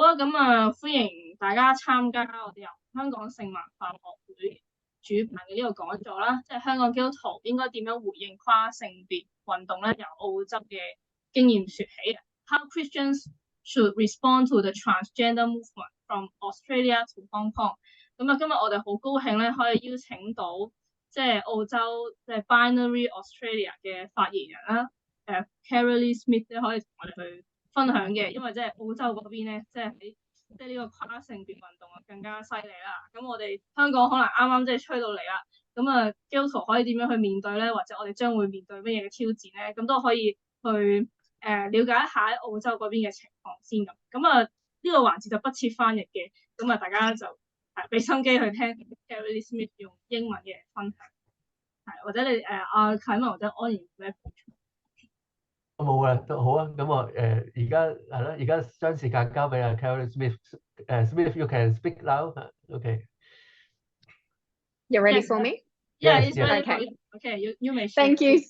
啊，咁啊歡迎大家參加我哋由香港性文化學會主辦嘅呢個講座啦，即係香港基督徒應該點樣回應跨性別運動咧？由澳洲嘅經驗說起 ，How Christians should respond to the transgender movement from Australia to Hong Kong。咁啊，今日我哋好高興咧，可以邀請到即係澳洲即係 Binary Australia 嘅發言人啦，Kirralie Smith 咧可以同我哋去分享嘅，因為即係澳洲嗰邊咧，即係呢個跨性別運動啊更加犀利啦。咁我哋香港可能啱啱即係吹到嚟啦，咁啊基督徒可以點樣去面對咧？或者我哋將會面對乜嘢嘅挑戰咧？咁都可以去了解一下喺澳洲嗰邊嘅情況先咁。咁啊呢個環節就不設翻譯嘅，咁啊大家就俾心機去聽 Kirralie Smith 用英文嘅分享，或者你啟文或者安然咩補充？冇啦，都好啊。咁我而家係咯，而家將時間交俾Kirralie Smith。Smith, you can speak now. Okay. You're ready for me? Yeah, Yes, it's yes. ready. Okay. Okay, you may share. Thank you.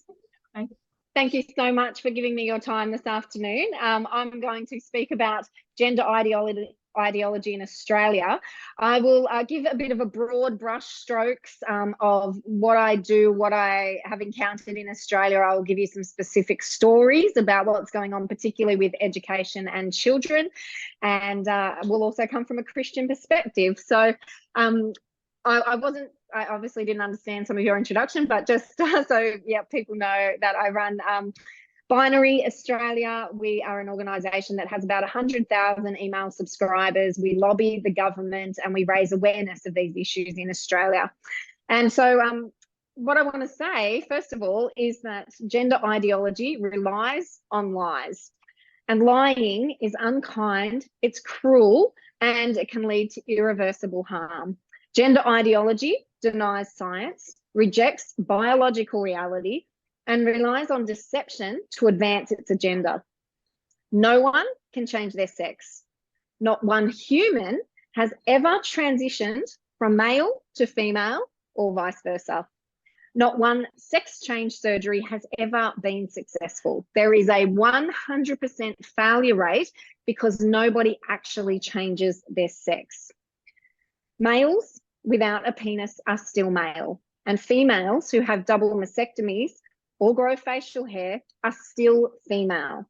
Thank you. Thank you so much for giving me your time this afternoon. I'm going to speak about gender ideology in Australia. I will give a bit of a broad brush strokes of what I do, what I have encountered in Australia. I will give you some specific stories about what's going on, particularly with education and children, and will also come from a Christian perspective. So I obviously didn't understand some of your introduction, but just so yeah, people know that I run Binary Australia. We are an organisation that has about 100,000 email subscribers. We lobby the government and we raise awareness of these issues in Australia. And so what I want to say, first of all, is that gender ideology relies on lies. And lying is unkind, it's cruel, and it can lead to irreversible harm. Gender ideology denies science, rejects biological reality, and relies on deception to advance its agenda. No one can change their sex. Not one human has ever transitioned from male to female or vice versa. Not one sex change surgery has ever been successful. There is a 100% failure rate because nobody actually changes their sex. Males without a penis are still male, and females who have double mastectomies or grow facial hair are still female.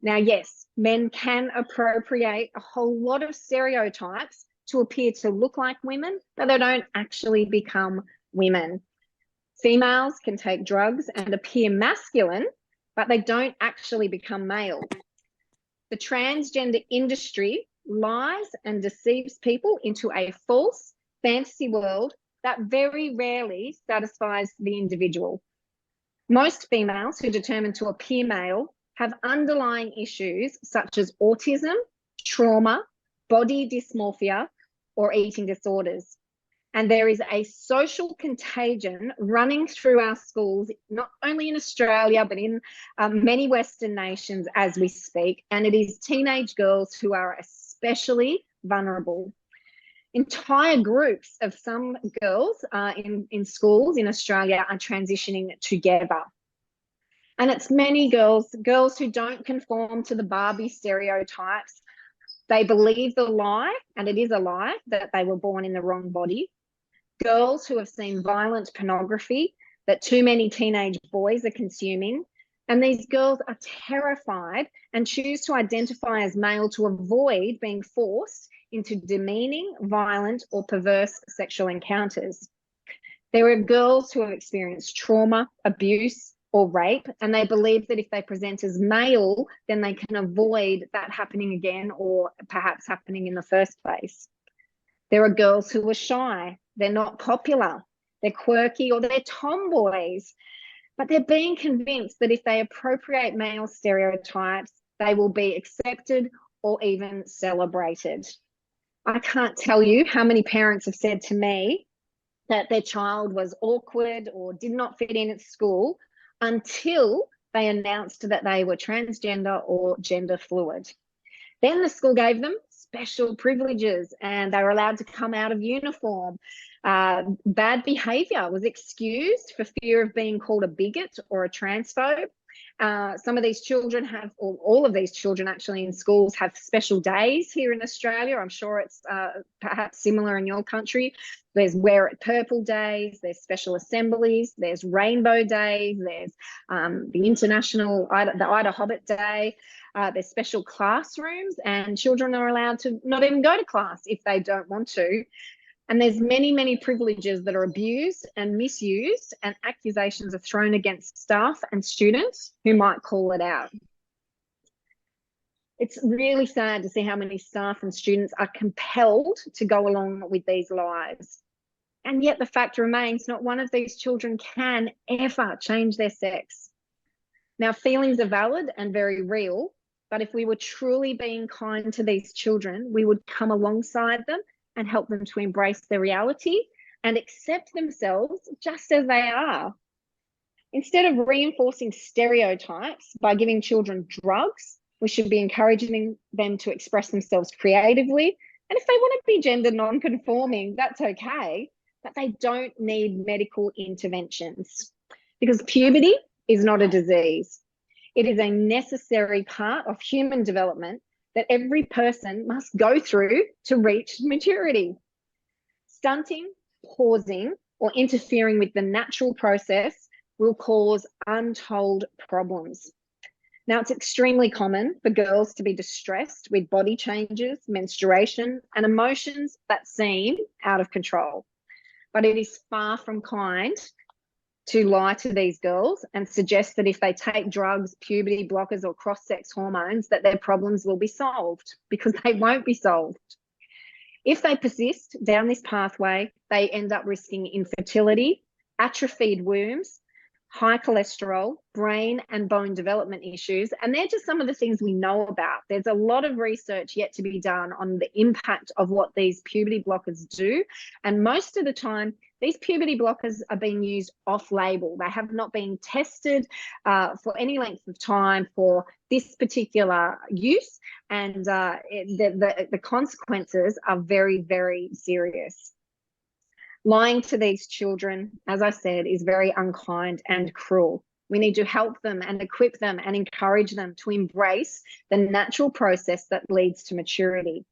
Now, yes, men can appropriate a whole lot of stereotypes to appear to look like women, but they don't actually become women. Females can take drugs and appear masculine, but they don't actually become male. The transgender industry lies and deceives people into a false fantasy world that very rarely satisfies the individual. Most females who determine to appear male have underlying issues such as autism, trauma, body dysmorphia, or eating disorders. And there is a social contagion running through our schools, not only in Australia, but in many Western nations as we speak. And it is teenage girls who are especially vulnerable. Entire groups of some girls in schools in Australia are transitioning together. And it's many girls who don't conform to the Barbie stereotypes. They believe the lie, and it is a lie, that they were born in the wrong body. Girls who have seen violent pornography that too many teenage boys are consuming. And these girls are terrified and choose to identify as male to avoid being forced into demeaning, violent, or perverse sexual encounters. There are girls who have experienced trauma, abuse, or rape, and they believe that if they present as male, then they can avoid that happening again or perhaps happening in the first place. There are girls who are shy, they're not popular, they're quirky, or they're tomboys, but they're being convinced that if they appropriate male stereotypes, they will be accepted or even celebrated. I can't tell you how many parents have said to me that their child was awkward or did not fit in at school until they announced that they were transgender or gender fluid. Then the school gave them special privileges and they were allowed to come out of uniform. Bad behaviour was excused for fear of being called a bigot or a transphobe. Some of these children have, or all of these children actually in schools have special days here in Australia. I'm sure it's perhaps similar in your country. There's Wear It Purple days, there's special assemblies, there's Rainbow days, there's the International, the Ida Hobbit Day, there's special classrooms, and children are allowed to not even go to class if they don't want to. And there's many, many privileges that are abused and misused, and accusations are thrown against staff and students who might call it out. It's really sad to see how many staff and students are compelled to go along with these lies. And yet the fact remains, not one of these children can ever change their sex. Now, feelings are valid and very real, but if we were truly being kind to these children, we would come alongside them and help them to embrace their reality and accept themselves just as they are. Instead of reinforcing stereotypes by giving children drugs, we should be encouraging them to express themselves creatively. And if they want to be gender non-conforming, that's okay, but they don't need medical interventions, because puberty is not a disease. It is a necessary part of human development that every person must go through to reach maturity. Stunting, pausing, or interfering with the natural process will cause untold problems. Now, it's extremely common for girls to be distressed with body changes, menstruation, and emotions that seem out of control. But it is far from kind to lie to these girls and suggest that if they take drugs, puberty blockers, or cross-sex hormones, that their problems will be solved, because they won't be solved. If they persist down this pathway, they end up risking infertility, atrophied wombs, high cholesterol, brain and bone development issues. And they're just some of the things we know about. There's a lot of research yet to be done on the impact of what these puberty blockers do. And most of the time, these puberty blockers are being used off-label. They have not been tested for any length of time for this particular use. And the consequences are very, very serious. Lying to these children, as I said, is very unkind and cruel. We need to help them and equip them and encourage them to embrace the natural process that leads to maturity.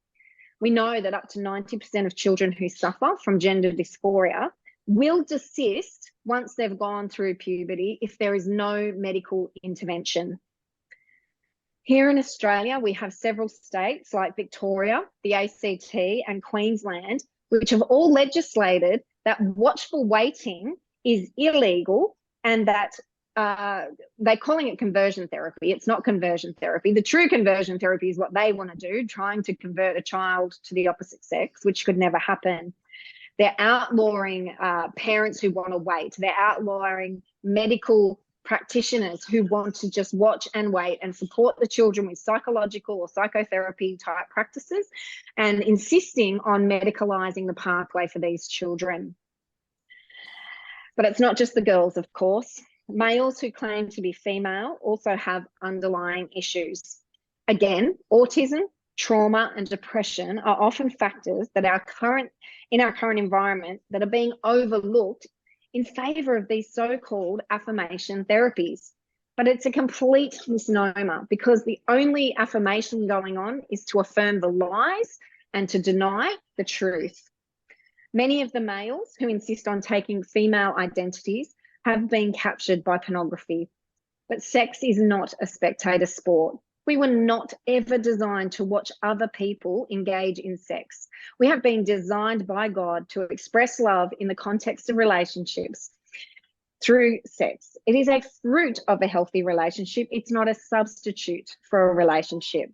We know that up to 90% of children who suffer from gender dysphoria will desist once they've gone through puberty if there is no medical intervention. Here in Australia, we have several states like Victoria, the ACT, and Queensland, which have all legislated that watchful waiting is illegal, and that they're calling it conversion therapy. It's not conversion therapy. The true conversion therapy is what they want to do, trying to convert a child to the opposite sex, which could never happen. They're outlawing parents who want to wait. They're outlawing medical practitioners who want to just watch and wait and support the children with psychological or psychotherapy type practices, and insisting on medicalising the pathway for these children. But it's not just the girls, of course. Males who claim to be female also have underlying issues. Again, autism, trauma and depression are often factors that in our current environment that are being overlooked in favour of these so-called affirmation therapies. But it's a complete misnomer, because the only affirmation going on is to affirm the lies and to deny the truth. Many of the males who insist on taking female identities have been captured by pornography. But sex is not a spectator sport. We were not ever designed to watch other people engage in sex. We have been designed by God to express love in the context of relationships through sex. It is a fruit of a healthy relationship. It's not a substitute for a relationship.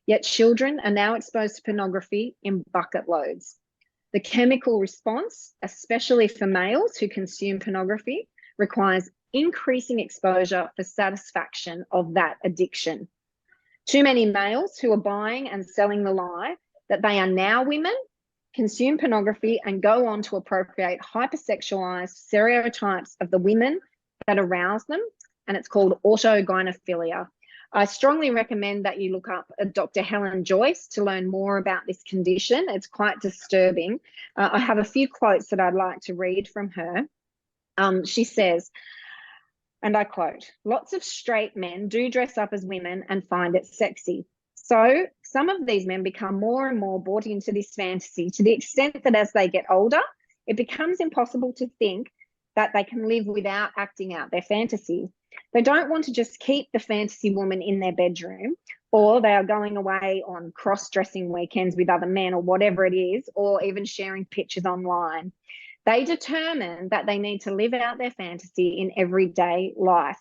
Yet children are now exposed to pornography in bucket loads. The chemical response, especially for males who consume pornography, requires increasing exposure for satisfaction of that addiction. Too many males who are buying and selling the lie that they are now women consume pornography and go on to appropriate hypersexualized stereotypes of the women that arouse them, and it's called autogynephilia. I strongly recommend that you look up Dr. Helen Joyce to learn more about this condition. It's quite disturbing. I have a few quotes that I'd like to read from her. She says, And I quote, "Lots of straight men do dress up as women and find it sexy. So some of these men become more and more bought into this fantasy to the extent that as they get older, it becomes impossible to think that they can live without acting out their fantasy. They don't want to just keep the fantasy woman in their bedroom, or they are going away on cross-dressing weekends with other men or whatever it is, or even sharing pictures online. They determine that they need to live out their fantasy in everyday life.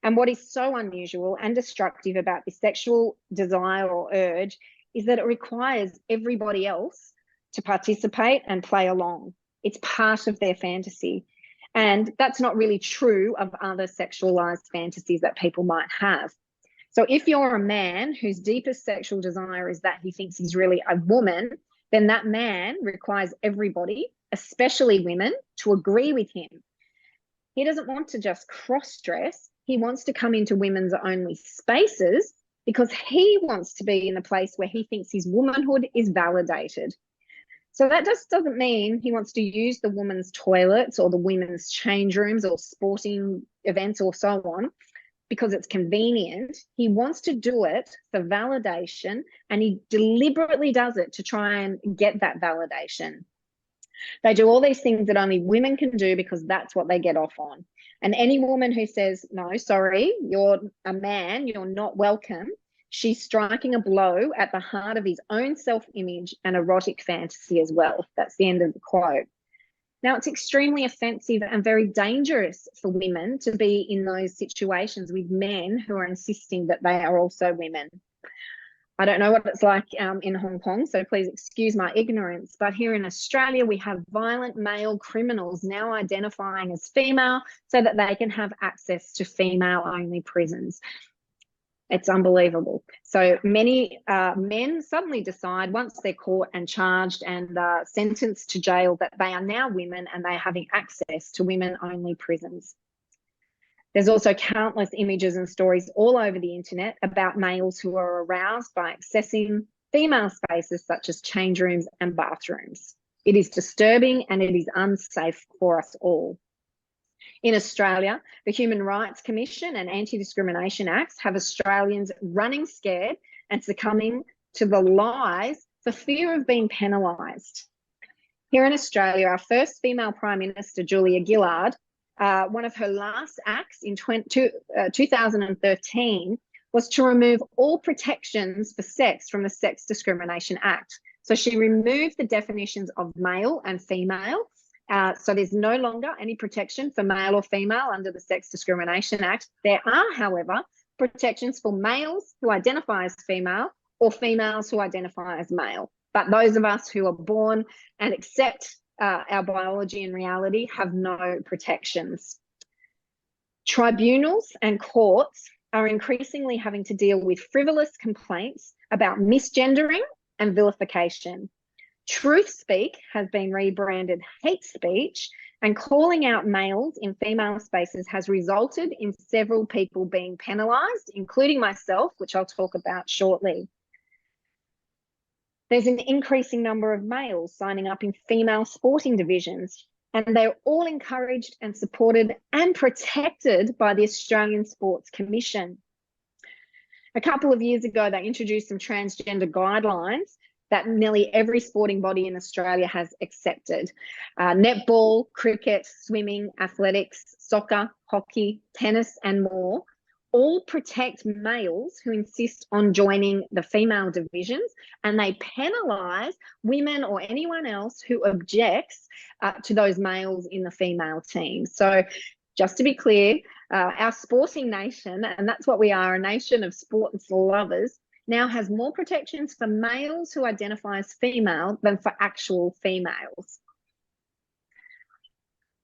And what is so unusual and destructive about this sexual desire or urge is that it requires everybody else to participate and play along. It's part of their fantasy. And that's not really true of other sexualized fantasies that people might have. So if you're a man whose deepest sexual desire is that he thinks he's really a woman, then that man requires everybody, especially women, to agree with him. He doesn't want to just cross-dress. He wants to come into women's only spaces because he wants to be in a place where he thinks his womanhood is validated. So that just doesn't mean he wants to use the women's toilets or the women's change rooms or sporting events or so on because it's convenient. He wants to do it for validation, and he deliberately does it to try and get that validation. They do all these things that only women can do because that's what they get off on. And any woman who says, no, sorry, you're a man, you're not welcome, she's striking a blow at the heart of his own self-image and erotic fantasy as well. That's the end of the quote. Now, it's extremely offensive and very dangerous for women to be in those situations with men who are insisting that they are also women. I don't know what it's like in Hong Kong, so please excuse my ignorance, but here in Australia, we have violent male criminals now identifying as female so that they can have access to female-only prisons. It's unbelievable. So many men suddenly decide once they're caught and charged and sentenced to jail that they are now women and they are having access to women-only prisons. There's also countless images and stories all over the internet about males who are aroused by accessing female spaces such as change rooms and bathrooms. It is disturbing and it is unsafe for us all. In Australia, the Human Rights Commission and Anti-Discrimination Acts have Australians running scared and succumbing to the lies for fear of being penalised. Here in Australia, our first female Prime Minister, Julia Gillard, one of her last acts in 2013 was to remove all protections for sex from the Sex Discrimination Act. So she removed the definitions of male and female. So there's no longer any protection for male or female under the Sex Discrimination Act. There are, however, protections for males who identify as female or females who identify as male. But those of us who are born and accept our biology and reality have no protections. Tribunals and courts are increasingly having to deal with frivolous complaints about misgendering and vilification. Truth speak has been rebranded hate speech, and calling out males in female spaces has resulted in several people being penalised, including myself, which I'll talk about shortly. There's an increasing number of males signing up in female sporting divisions, and they're all encouraged and supported and protected by the Australian Sports Commission. A couple of years ago, they introduced some transgender guidelines that nearly every sporting body in Australia has accepted. Netball, cricket, swimming, athletics, soccer, hockey, tennis, and more all protect males who insist on joining the female divisions, and they penalise women or anyone else who objects to those males in the female team. So just to be clear, our sporting nation, and that's what we are, a nation of sports lovers, now has more protections for males who identify as female than for actual females.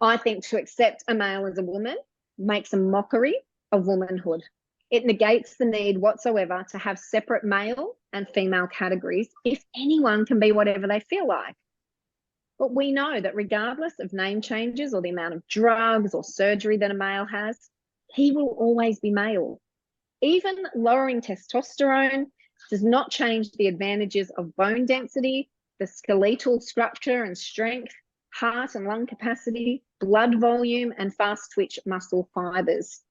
I think to accept a male as a woman makes a mockery of womanhood. It negates the need whatsoever to have separate male and female categories if anyone can be whatever they feel like. But we know that regardless of name changes or the amount of drugs or surgery that a male has, he will always be male. Even lowering testosterone does not change the advantages of bone density, the skeletal structure and strength, heart and lung capacity, blood volume, and fast twitch muscle fibers.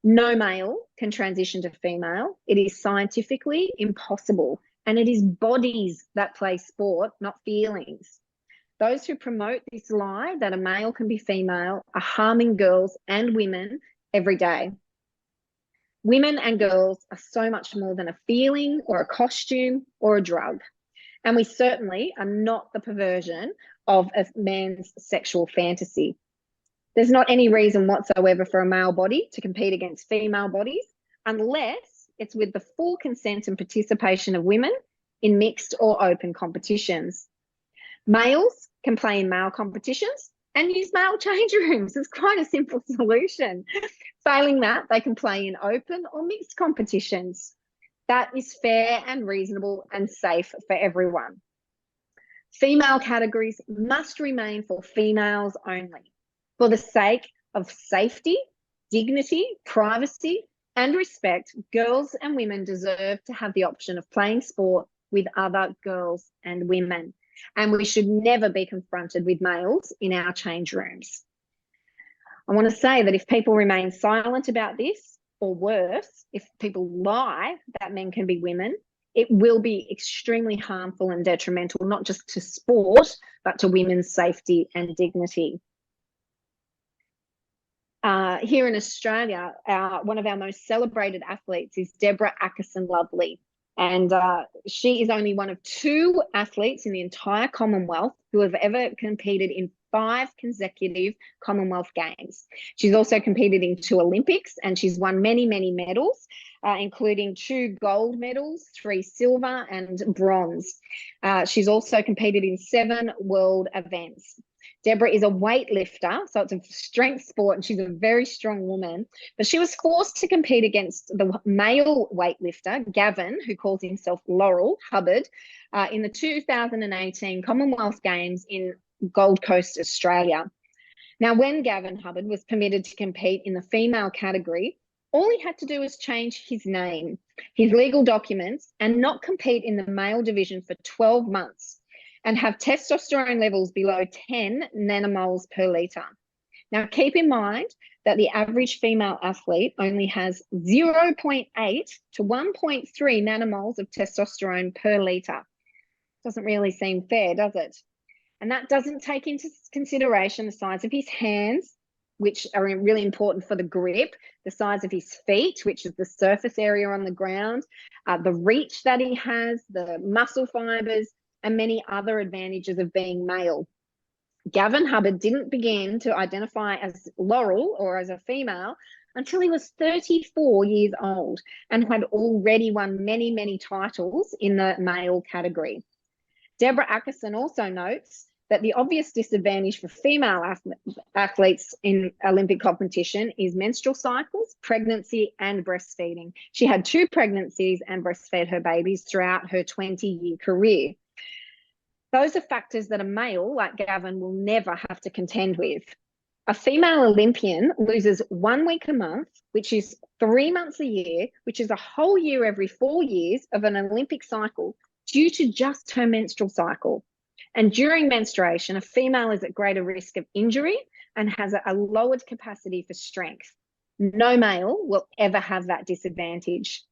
No male can transition to female. It is scientifically impossible, and it is bodies that play sport, not feelings. Those who promote this lie that a male can be female are harming girls and women every day. Women and girls are so much more than a feeling or a costume or a drug. And we certainly are not the perversion of a man's sexual fantasy. There's not any reason whatsoever for a male body to compete against female bodies unless it's with the full consent and participation of women in mixed or open competitions. Males can play in male competitions and use male change rooms. It's quite a simple solution. Failing that, they can play in open or mixed competitions. That is fair and reasonable and safe for everyone. Female categories must remain for females only, for the sake of safety, dignity, privacy, and respect. Girls and women deserve to have the option of playing sport with other girls and women, and we should never be confronted with males in our change rooms. I want to say that if people remain silent about this, or worse, if people lie that men can be women, it will be extremely harmful and detrimental, not just to sport, but to women's safety and dignity. Here in Australia, one of our most celebrated athletes is Deborah Ackerson-Lovely. And she is only one of 2 athletes in the entire Commonwealth who have ever competed in 5 consecutive Commonwealth Games. She's also competed in 2 Olympics, and she's won many, many medals, including 2 gold medals, 3 silver and bronze. She's also competed in 7 world events. Deborah is a weightlifter, so it's a strength sport, and she's a very strong woman. But she was forced to compete against the male weightlifter, Gavin, who calls himself Laurel Hubbard, in the 2018 Commonwealth Games in Gold Coast, Australia. Now, when Gavin Hubbard was permitted to compete in the female category, all he had to do was change his name, his legal documents, and not compete in the male division for 12 months. And have testosterone levels below 10 nanomoles per litre. Now, keep in mind that the average female athlete only has 0.8 to 1.3 nanomoles of testosterone per litre. Doesn't really seem fair, does it? And that doesn't take into consideration the size of his hands, which are really important for the grip, the size of his feet, which is the surface area on the ground, the reach that he has, the muscle fibres, and many other advantages of being male. Gavin Hubbard didn't begin to identify as Laurel or as a female until he was 34 years old and had already won many, many titles in the male category. Deborah Ackerson also notes that the obvious disadvantage for female athletes in Olympic competition is menstrual cycles, pregnancy, and breastfeeding. She had 2 pregnancies and breastfed her babies throughout her 20-year career. Those are factors that a male like Gavin will never have to contend with. A female Olympian loses 1 week a month, which is 3 months a year, which is a whole year every 4 years of an Olympic cycle due to just her menstrual cycle. And during menstruation, a female is at greater risk of injury and has a lowered capacity for strength. No male will ever have that disadvantage.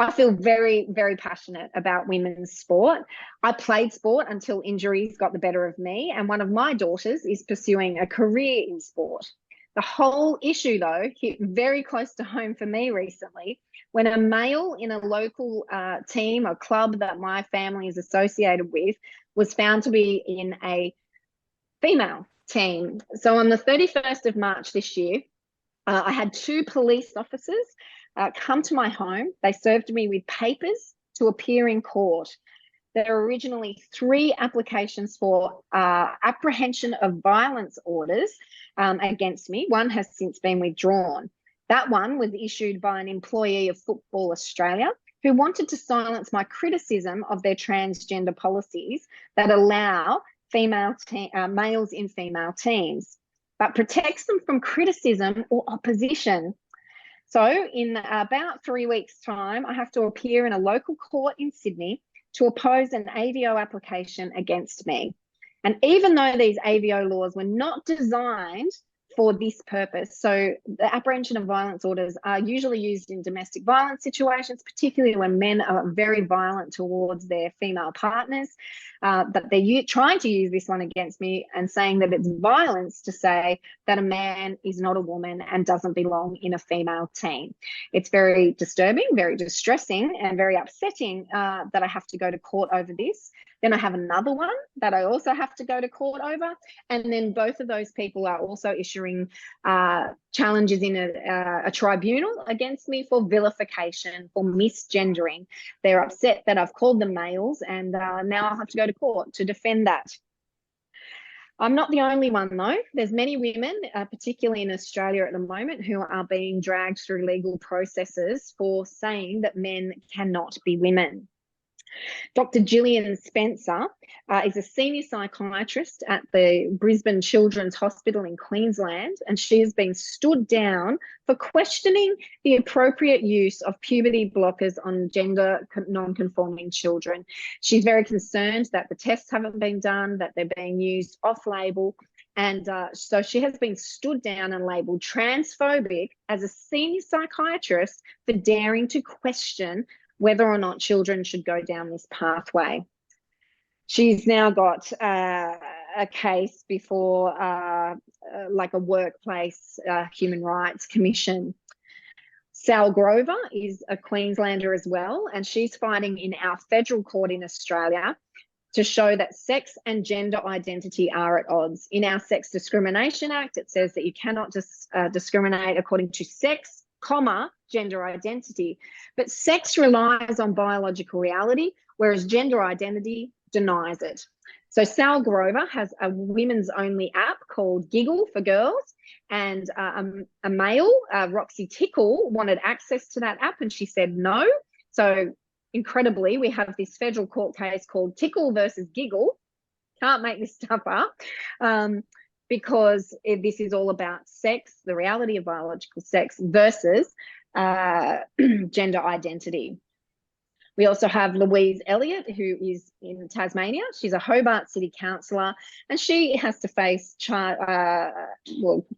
I feel very, very passionate about women's sport. I played sport until injuries got the better of me, and one of my daughters is pursuing a career in sport. The whole issue, though, hit very close to home for me recently when a male in a local team or club that my family is associated with was found to be in a female team. So on the 31st of March this year, I had 2 police officers come to my home. They served me with papers to appear in court. There were originally 3 applications for apprehension of violence orders against me. One has since been withdrawn. That one was issued by an employee of Football Australia who wanted to silence my criticism of their transgender policies that allow males in female teams, but protects them from criticism or opposition. So in about 3 weeks' time, I have to appear in a local court in Sydney to oppose an AVO application against me. And even though these AVO laws were not designed for this purpose, so the apprehension of violence orders are usually used in domestic violence situations, particularly when men are very violent towards their female partners, that they're trying to use this one against me and saying that it's violence to say that a man is not a woman and doesn't belong in a female team. It's very disturbing, very distressing, and very upsetting that I have to go to court over this. Then I have another one that I also have to go to court over. And then both of those people are also issuing challenges in a tribunal against me for vilification, for misgendering. They're upset that I've called them males, and now I'll have to go to court to defend that. I'm not the only one, though. There's many women, particularly in Australia at the moment, who are being dragged through legal processes for saying that men cannot be women. Dr. Gillian Spencer is a senior psychiatrist at the Brisbane Children's Hospital in Queensland, and she has been stood down for questioning the appropriate use of puberty blockers on gender non-conforming children. She's very concerned that the tests haven't been done, that they're being used off-label, and so she has been stood down and labelled transphobic as a senior psychiatrist for daring to question whether or not children should go down this pathway. She's now got a case before like a workplace human rights commission. Sal Grover is a Queenslander as well, and she's fighting in our federal court in Australia to show that sex and gender identity are at odds. In our Sex Discrimination Act, it says that you cannot discriminate according to sex, gender identity, but sex relies on biological reality, whereas gender identity denies it. So Sal Grover has a women's only app called Giggle for girls, and a male, Roxy Tickle, wanted access to that app, and she said no. So incredibly, we have this federal court case called Tickle versus Giggle. Can't make this stuff up. Because this is all about sex, the reality of biological sex versus gender identity. We also have Louise Elliott, who is in Tasmania. She's a Hobart City councillor, and she has to face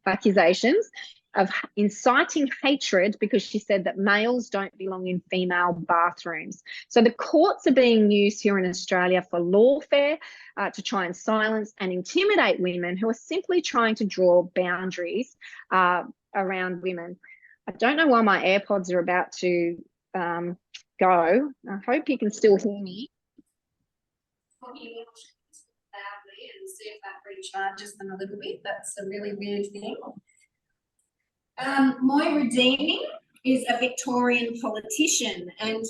accusations of inciting hatred because she said that males don't belong in female bathrooms. So the courts are being used here in Australia for lawfare to try and silence and intimidate women who are simply trying to draw boundaries around women. I don't know why my AirPods are about to go. I hope you can still hear me. Loudly and see if that recharges them a little bit. That's a really weird thing. Moi Redeeming is a Victorian politician, and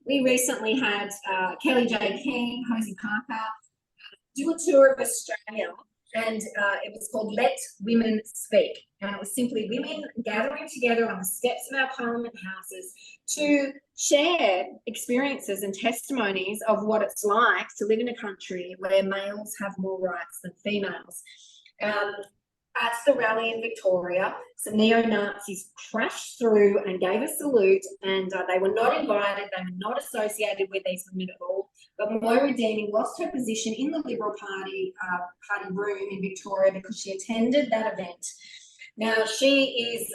we recently had Kelly J. King, Hosey Parker do a tour of Australia, and it was called Let Women Speak, and it was simply women gathering together on the steps of our parliament houses to share experiences and testimonies of what it's like to live in a country where males have more rights than females. At the rally in Victoria, some neo-Nazis crashed through and gave a salute, and they were not invited, they were not associated with these women at all. But Moi Redeeming lost her position in the Liberal Party room in Victoria because she attended that event. Now, she is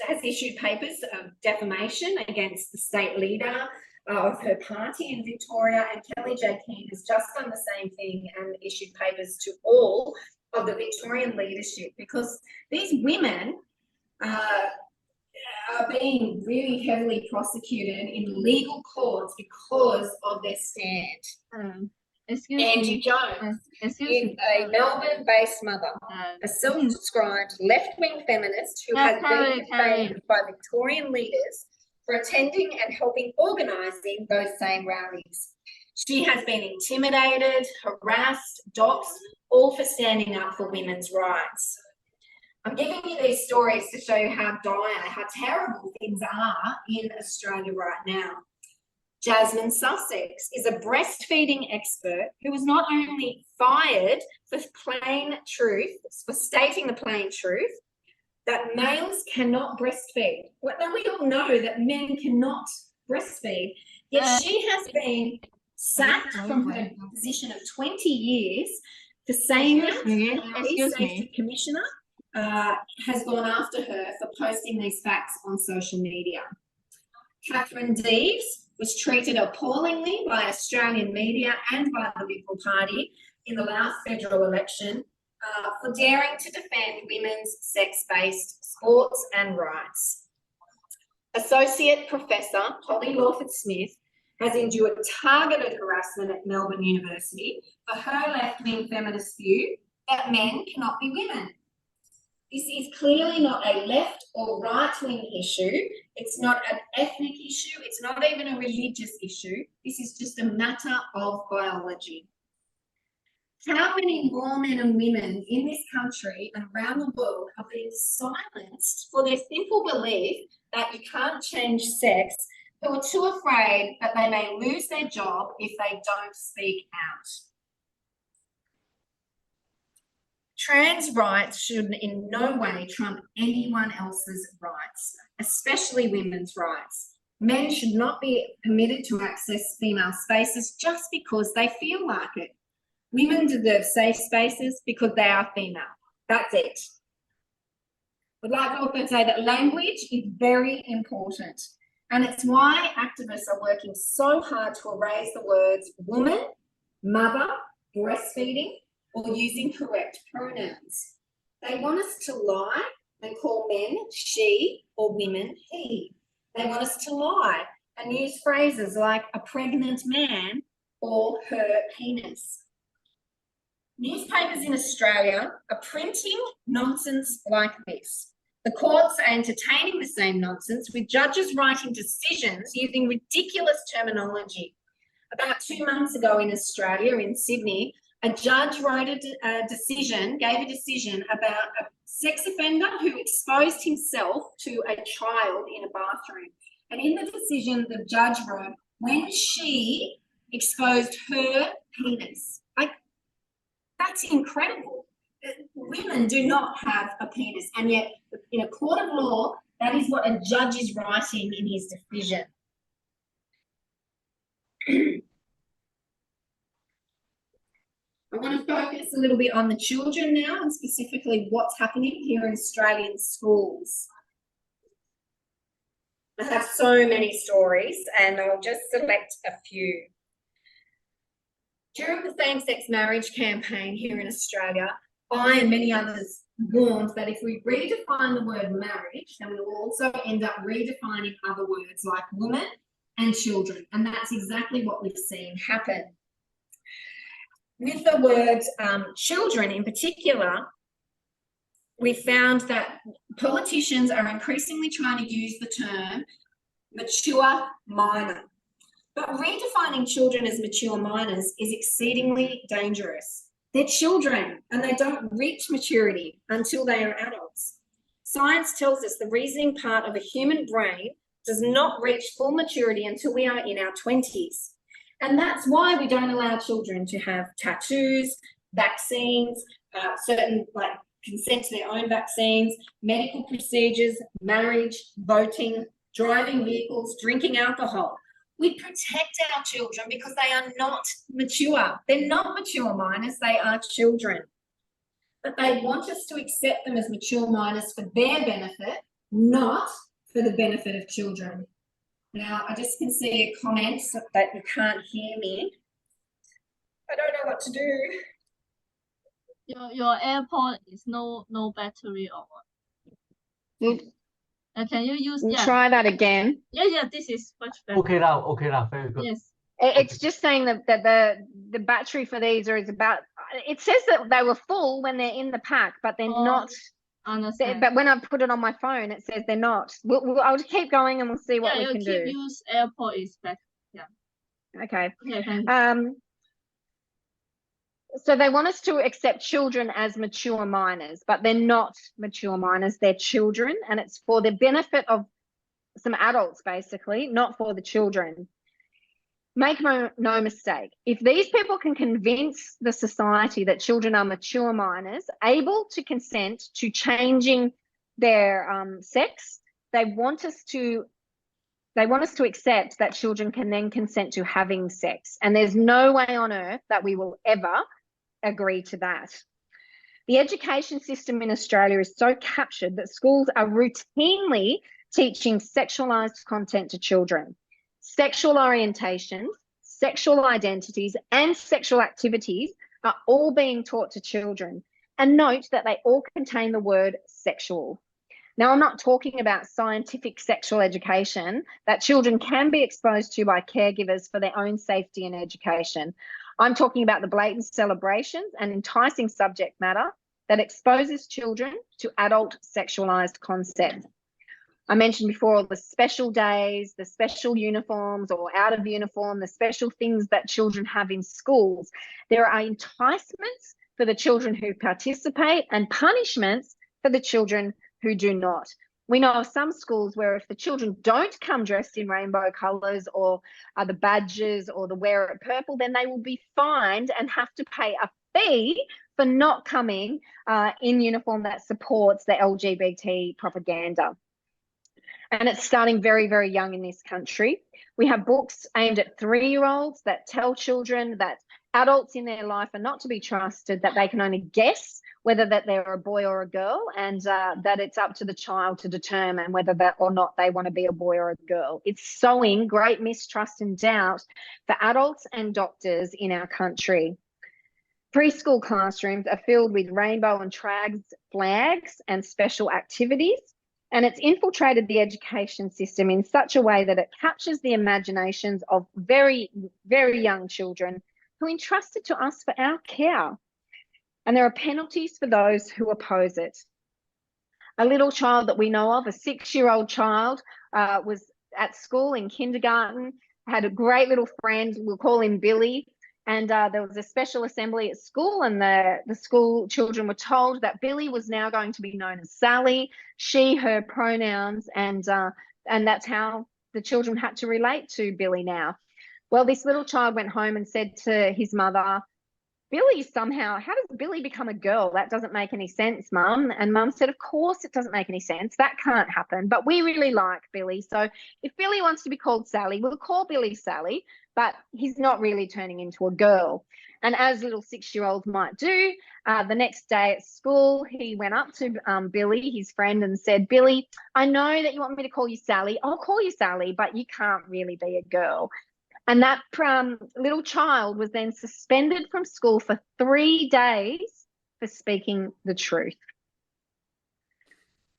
has issued papers of defamation against the state leader of her party in Victoria, and Kelly J. King has just done the same thing and issued papers to all of the Victorian leadership, because these women are being really heavily prosecuted in legal courts because of their stand. Angie Jones is a Melbourne-based mother, a self-described left-wing feminist who has been defamed by Victorian leaders for attending and helping organising those same rallies. She has been intimidated, harassed, doxxed, all for standing up for women's rights. I'm giving you these stories to show you how dire, how terrible things are in Australia right now. Jasmine Sussex is a breastfeeding expert who was not only fired for plain truth, for stating the plain truth, that males cannot breastfeed. Well, we all know that men cannot breastfeed, yet she has been sacked from her position of 20 years for saying that. Excuse me. Commissioner has gone after her for posting these facts on social media. Catherine Deves was treated appallingly by Australian media and by the Liberal Party in the last federal election for daring to defend women's sex-based sports and rights. Associate Professor Holly Lawford-Smith has endured targeted harassment at Melbourne University for her left-wing feminist view that men cannot be women. This is clearly not a left or right-wing issue. It's not an ethnic issue. It's not even a religious issue. This is just a matter of biology. How many more men and women in this country and around the world are being silenced for their simple belief that you can't change sex, who are too afraid that they may lose their job if they don't speak out? Trans rights should in no way trump anyone else's rights, especially women's rights. Men should not be permitted to access female spaces just because they feel like it. Women deserve safe spaces because they are female. That's it. I'd like to also say that language is very important, and it's why activists are working so hard to erase the words woman, mother, breastfeeding, or using correct pronouns. They want us to lie and call men she or women he. They want us to lie and use phrases like a pregnant man or her penis. Newspapers in Australia are printing nonsense like this. The courts are entertaining the same nonsense, with judges writing decisions using ridiculous terminology. About 2 months ago in Australia, in Sydney, a judge gave a decision about a sex offender who exposed himself to a child in a bathroom. And in the decision, the judge wrote, when she exposed her penis. That's incredible. Women do not have a penis, and yet in a court of law, that is what a judge is writing in his decision. I want to focus a little bit on the children now, and specifically what's happening here in Australian schools. I have so many stories, and I'll just select a few. During the same-sex marriage campaign here in Australia, I and many others warned that if we redefine the word marriage, then we will also end up redefining other words like woman and children, and that's exactly what we've seen happen. With the words children in particular, we found that politicians are increasingly trying to use the term mature minor. But redefining children as mature minors is exceedingly dangerous. They're children and they don't reach maturity until they are adults. Science tells us the reasoning part of a human brain does not reach full maturity until we are in our 20s. And that's why we don't allow children to have tattoos, vaccines, certain consent to their own vaccines, medical procedures, marriage, voting, driving vehicles, drinking alcohol. We protect our children because they are not mature. They're not mature minors, they are children. But they want us to accept them as mature minors for their benefit, not for the benefit of children. Now, I just can see a comment that you can't hear me. I don't know what to do. Your AirPod is no battery or what? Can you use Try that again. Yeah, this is much better. Okay now, very good. Yes. It's just saying that the battery for these is about, it says that they were full when they're in the pack, but they're not. Understand. But when I put it on my phone, it says they're not. I'll just keep going and we'll see what we can do. Use AirPod is better. Yeah. Okay. Thank you. So they want us to accept children as mature minors, but they're not mature minors, they're children, and it's for the benefit of some adults, basically, not for the children. Make no mistake, if these people can convince the society that children are mature minors, able to consent to changing their sex, they want us to They want us to accept that children can then consent to having sex. And there's no way on earth that we will ever agree to that. The education system in Australia is so captured that schools are routinely teaching sexualised content to children. Sexual orientations, sexual identities, and sexual activities are all being taught to children. And note that they all contain the word sexual. Now, I'm not talking about scientific sexual education that children can be exposed to by caregivers for their own safety and education. I'm talking about the blatant celebrations and enticing subject matter that exposes children to adult sexualised concepts. I mentioned before all the special days, the special uniforms or out of uniform, the special things that children have in schools. There are enticements for the children who participate and punishments for the children who do not. We know of some schools where if the children don't come dressed in rainbow colours or the badges or the wear it purple, then they will be fined and have to pay a fee for not coming in uniform that supports the LGBT propaganda. And it's starting very, very young in this country. We have books aimed at 3-year-olds that tell children that adults in their life are not to be trusted, that they can only guess whether that they're a boy or a girl, and that it's up to the child to determine whether that or not they want to be a boy or a girl. It's sowing great mistrust and doubt for adults and doctors in our country. Preschool classrooms are filled with rainbow and trags flags and special activities, and it's infiltrated the education system in such a way that it captures the imaginations of very, very young children who are entrusted to us for our care. And there are penalties for those who oppose it. A little child that we know of, a 6-year-old child, was at school in kindergarten, had a great little friend, we'll call him Billy, and there was a special assembly at school, and the school children were told that Billy was now going to be known as Sally, she, her pronouns, and that's how the children had to relate to Billy now. Well, this little child went home and said to his mother, Billy somehow, how does Billy become a girl? That doesn't make any sense, Mum. And Mum said, of course it doesn't make any sense. That can't happen. But we really like Billy. So if Billy wants to be called Sally, we'll call Billy Sally, but he's not really turning into a girl. And as little 6-year-olds might do, the next day at school, he went up to Billy, his friend, and said, Billy, I know that you want me to call you Sally. I'll call you Sally, but you can't really be a girl. And that little child was then suspended from school for 3 days for speaking the truth.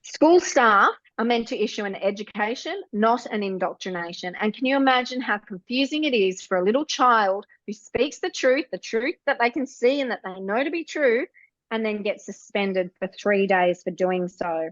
School staff are meant to issue an education, not an indoctrination. And can you imagine how confusing it is for a little child who speaks the truth that they can see and that they know to be true, and then gets suspended for 3 days for doing so?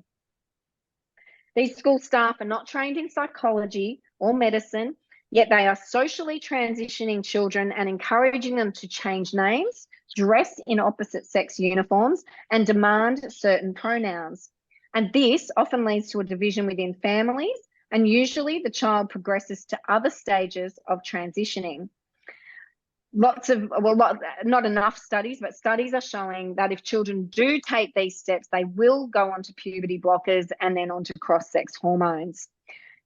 These school staff are not trained in psychology or medicine, yet they are socially transitioning children and encouraging them to change names, dress in opposite sex uniforms, and demand certain pronouns. And this often leads to a division within families, and usually the child progresses to other stages of transitioning. Not enough studies, but studies are showing that if children do take these steps, they will go on to puberty blockers and then onto cross-sex hormones.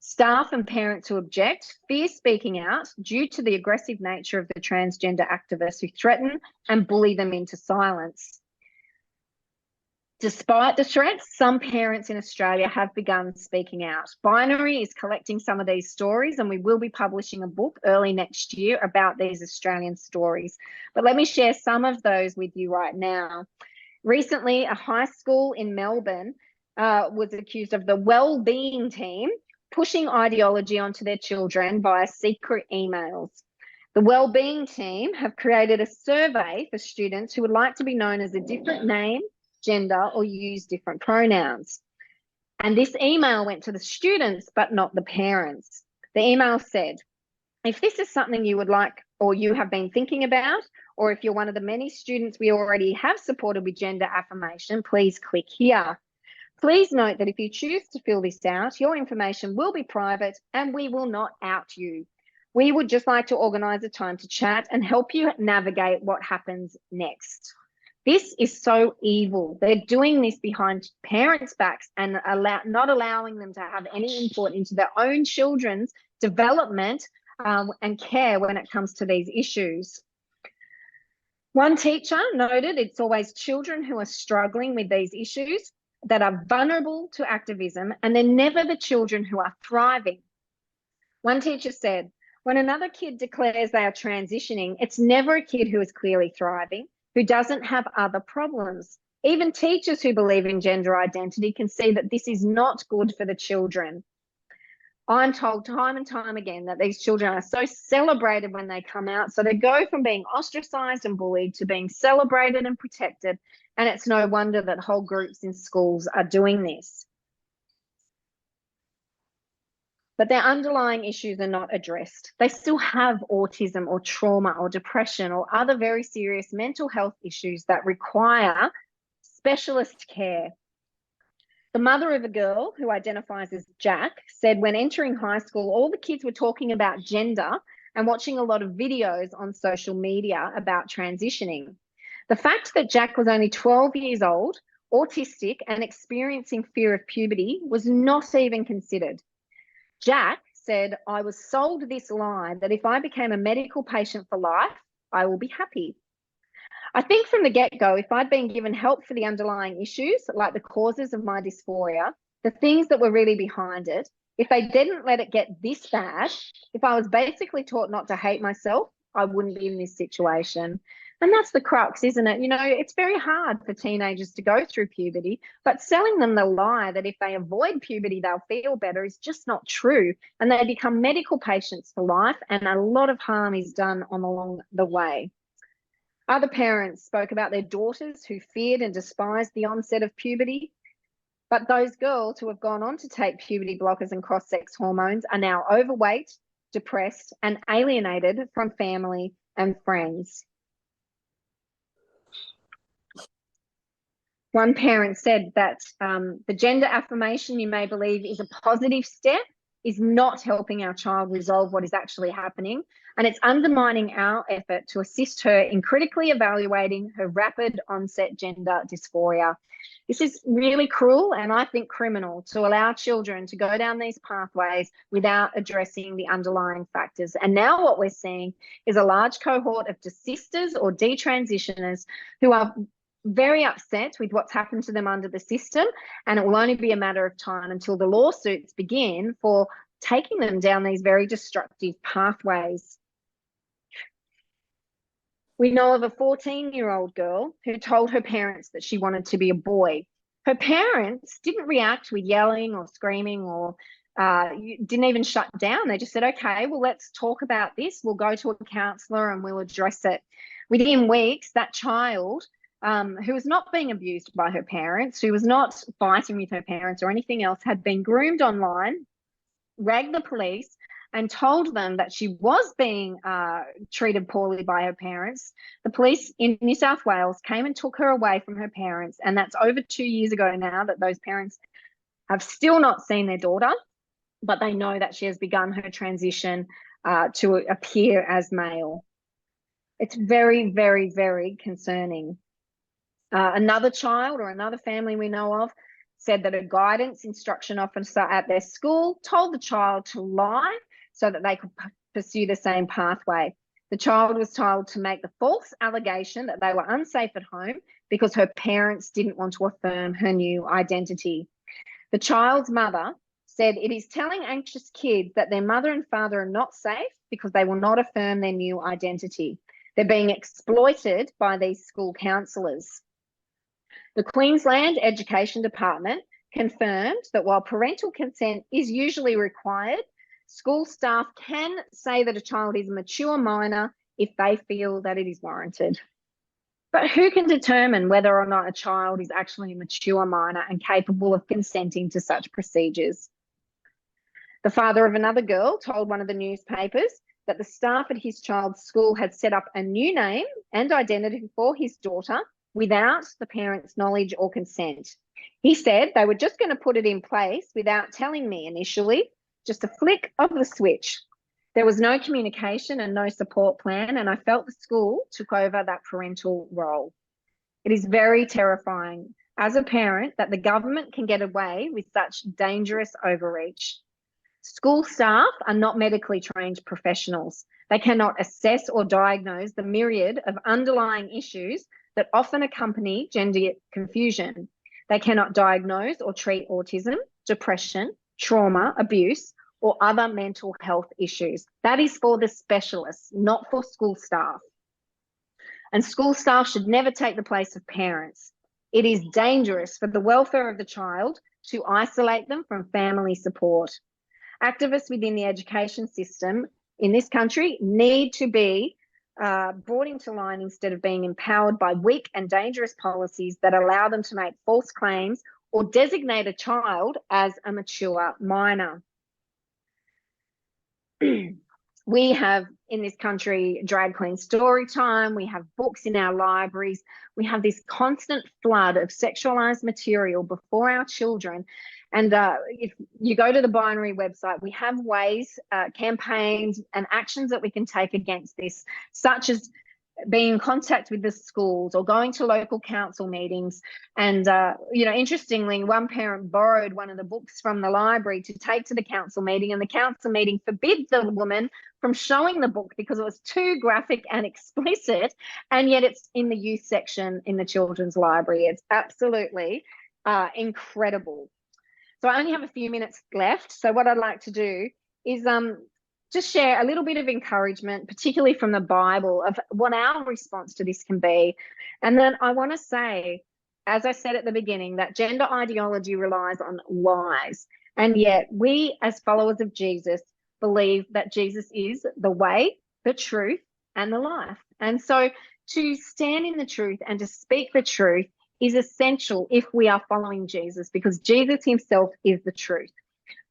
Staff and parents who object fear speaking out due to the aggressive nature of the transgender activists who threaten and bully them into silence. Despite the threats, some parents in Australia have begun speaking out. Binary is collecting some of these stories, and we will be publishing a book early next year about these Australian stories. But let me share some of those with you right now. Recently, a high school in Melbourne was accused of the well-being team pushing ideology onto their children via secret emails. The wellbeing team have created a survey for students who would like to be known as a different name, gender, or use different pronouns. And this email went to the students, but not the parents. The email said, if this is something you would like or you have been thinking about, or if you're one of the many students we already have supported with gender affirmation, please click here. Please note that if you choose to fill this out, your information will be private and we will not out you. We would just like to organise a time to chat and help you navigate what happens next. This is so evil. They're doing this behind parents' backs and not allowing them to have any input into their own children's development and care when it comes to these issues. One teacher noted it's always children who are struggling with these issues that are vulnerable to activism, and they're never the children who are thriving. One teacher said, when another kid declares they are transitioning, it's never a kid who is clearly thriving, who doesn't have other problems. Even teachers who believe in gender identity can see that this is not good for the children. I'm told time and time again that these children are so celebrated when they come out. So they go from being ostracized and bullied to being celebrated and protected. And it's no wonder that whole groups in schools are doing this. But their underlying issues are not addressed. They still have autism or trauma or depression or other very serious mental health issues that require specialist care. The mother of a girl who identifies as Jack said when entering high school, all the kids were talking about gender and watching a lot of videos on social media about transitioning. The fact that Jack was only 12 years old, autistic, and experiencing fear of puberty was not even considered. Jack said, I was sold this lie that if I became a medical patient for life, I will be happy. I think from the get-go, if I'd been given help for the underlying issues, like the causes of my dysphoria, the things that were really behind it, if they didn't let it get this bad, if I was basically taught not to hate myself, I wouldn't be in this situation. And that's the crux, isn't it? You know, it's very hard for teenagers to go through puberty, but selling them the lie that if they avoid puberty, they'll feel better is just not true. And they become medical patients for life, and a lot of harm is done along the way. Other parents spoke about their daughters who feared and despised the onset of puberty. But those girls who have gone on to take puberty blockers and cross-sex hormones are now overweight, depressed, and alienated from family and friends. One parent said that the gender affirmation you may believe is a positive step is not helping our child resolve what is actually happening, and it's undermining our effort to assist her in critically evaluating her rapid onset gender dysphoria. This is really cruel and I think criminal to allow children to go down these pathways without addressing the underlying factors. And now what we're seeing is a large cohort of desisters or detransitioners who are very upset with what's happened to them under the system, and it will only be a matter of time until the lawsuits begin for taking them down these very destructive pathways. We know of a 14-year-old girl who told her parents that she wanted to be a boy. Her parents didn't react with yelling or screaming or didn't even shut down. They just said, okay, well, let's talk about this. We'll go to a counsellor and we'll address it. Within weeks, that child who was not being abused by her parents, who was not fighting with her parents or anything else, had been groomed online, ragged the police, and told them that she was being treated poorly by her parents. The police in New South Wales came and took her away from her parents, and that's over 2 years ago now that those parents have still not seen their daughter, but they know that she has begun her transition to appear as male. It's very, very, very concerning. Another child or another family we know of said that a guidance instruction officer at their school told the child to lie so that they could pursue the same pathway. The child was told to make the false allegation that they were unsafe at home because her parents didn't want to affirm her new identity. The child's mother said it is telling anxious kids that their mother and father are not safe because they will not affirm their new identity. They're being exploited by these school counsellors. The Queensland Education Department confirmed that while parental consent is usually required, school staff can say that a child is a mature minor if they feel that it is warranted. But who can determine whether or not a child is actually a mature minor and capable of consenting to such procedures? The father of another girl told one of the newspapers that the staff at his child's school had set up a new name and identity for his daughter without the parents' knowledge or consent. He said they were just going to put it in place without telling me initially, just a flick of the switch. There was no communication and no support plan, and I felt the school took over that parental role. It is very terrifying as a parent that the government can get away with such dangerous overreach. School staff are not medically trained professionals. They cannot assess or diagnose the myriad of underlying issues that often accompany gender confusion. They cannot diagnose or treat autism, depression, trauma, abuse, or other mental health issues. That is for the specialists, not for school staff. And school staff should never take the place of parents. It is dangerous for the welfare of the child to isolate them from family support. Activists within the education system in this country need to be brought into line instead of being empowered by weak and dangerous policies that allow them to make false claims or designate a child as a mature minor. We have in this country drag queen story time, we have books in our libraries, we have this constant flood of sexualized material before our children. And if you go to the Binary website, we have ways, campaigns and actions that we can take against this, such as being in contact with the schools or going to local council meetings. And, you know, interestingly, one parent borrowed one of the books from the library to take to the council meeting, and the council meeting forbid the woman from showing the book because it was too graphic and explicit, and yet it's in the youth section in the children's library. It's absolutely incredible. So I only have a few minutes left. So what I'd like to do is just share a little bit of encouragement, particularly from the Bible, of what our response to this can be. And then I want to say, as I said at the beginning, that gender ideology relies on lies. And yet we, as followers of Jesus, believe that Jesus is the way, the truth, and the life. And so to stand in the truth and to speak the truth is essential if we are following Jesus, because Jesus himself is the truth.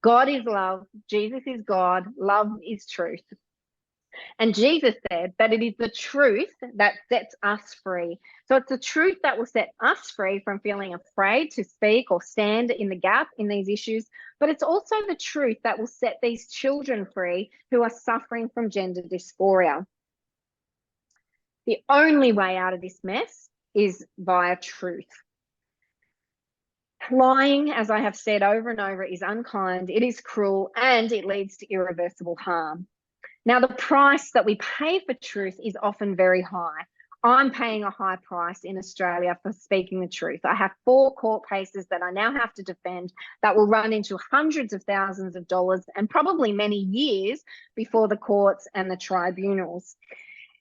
God is love, Jesus is God, love is truth. And Jesus said that it is the truth that sets us free. So it's the truth that will set us free from feeling afraid to speak or stand in the gap in these issues, but it's also the truth that will set these children free who are suffering from gender dysphoria. The only way out of this mess is via truth. Lying, as I have said over and over, is unkind, it is cruel, and it leads to irreversible harm. Now, the price that we pay for truth is often very high. I'm paying a high price in Australia for speaking the truth. I have 4 court cases that I now have to defend that will run into hundreds of thousands of dollars and probably many years before the courts and the tribunals.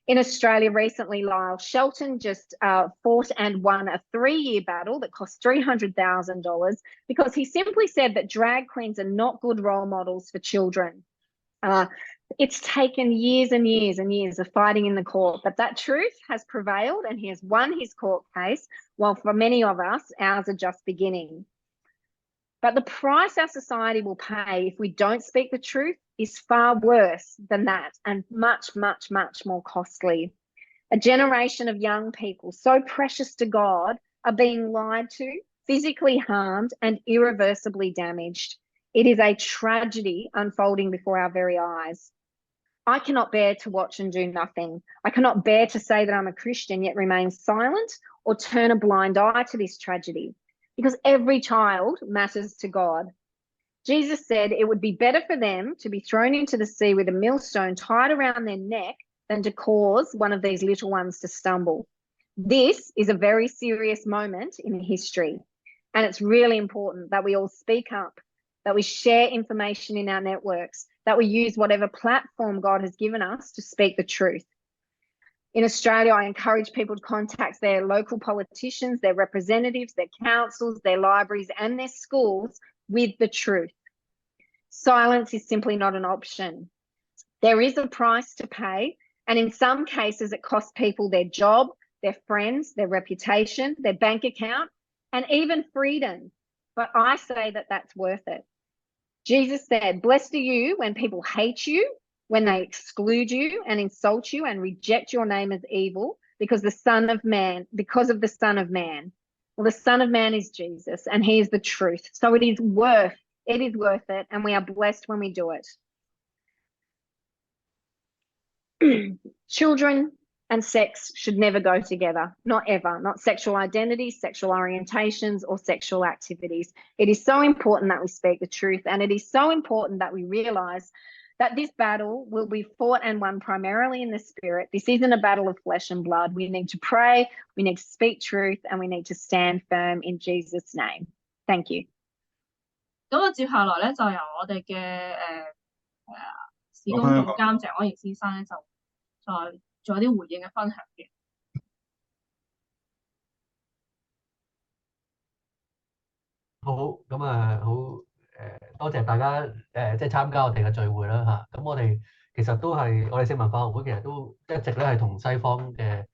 In Australia recently, Lyle Shelton just fought and won a 3-year battle that cost $300,000 because he simply said that drag queens are not good role models for children. It's taken years and years and years of fighting in the court, but that truth has prevailed and he has won his court case, while for many of us, ours are just beginning. But the price our society will pay if we don't speak the truth is far worse than that, and much, much, much more costly. A generation of young people so precious to God are being lied to, physically harmed, and irreversibly damaged. It is a tragedy unfolding before our very eyes. I cannot bear to watch and do nothing. I cannot bear to say that I'm a Christian yet remain silent or turn a blind eye to this tragedy, because every child matters to God. Jesus said it would be better for them to be thrown into the sea with a millstone tied around their neck than to cause one of these little ones to stumble. This is a very serious moment in history, and it's really important that we all speak up, that we share information in our networks, that we use whatever platform God has given us to speak the truth. In Australia, I encourage people to contact their local politicians, their representatives, their councils, their libraries, and their schools with the truth. Silence is simply not an option. There is a price to pay, and in some cases it costs people their job, their friends, their reputation, their bank account, and even freedom. But I say that that's worth it. Jesus said, "Blessed are you when people hate you, when they exclude you and insult you and reject your name as evil because of the Son of Man. Well, the Son of Man is Jesus, and he is the truth. So it is worth it, and we are blessed when we do it. Children and sex should never go together, not ever, not sexual identities, sexual orientations, or sexual activities. It is so important that we speak the truth, and it is so important that we realise that this battle will be fought and won primarily in the spirit. This isn't a battle of flesh and blood. We need to pray, we need to speak truth, and we need to stand firm in Jesus' name. Thank you. 咁接下來咧就由我哋嘅事工總監鄭安然先生咧就再做一啲回應嘅分享嘅。好，咁好。多謝大家即係參加我哋嘅聚會啦嚇。咁我哋其實都係我哋性文化學會，其實都一直咧係同西方嘅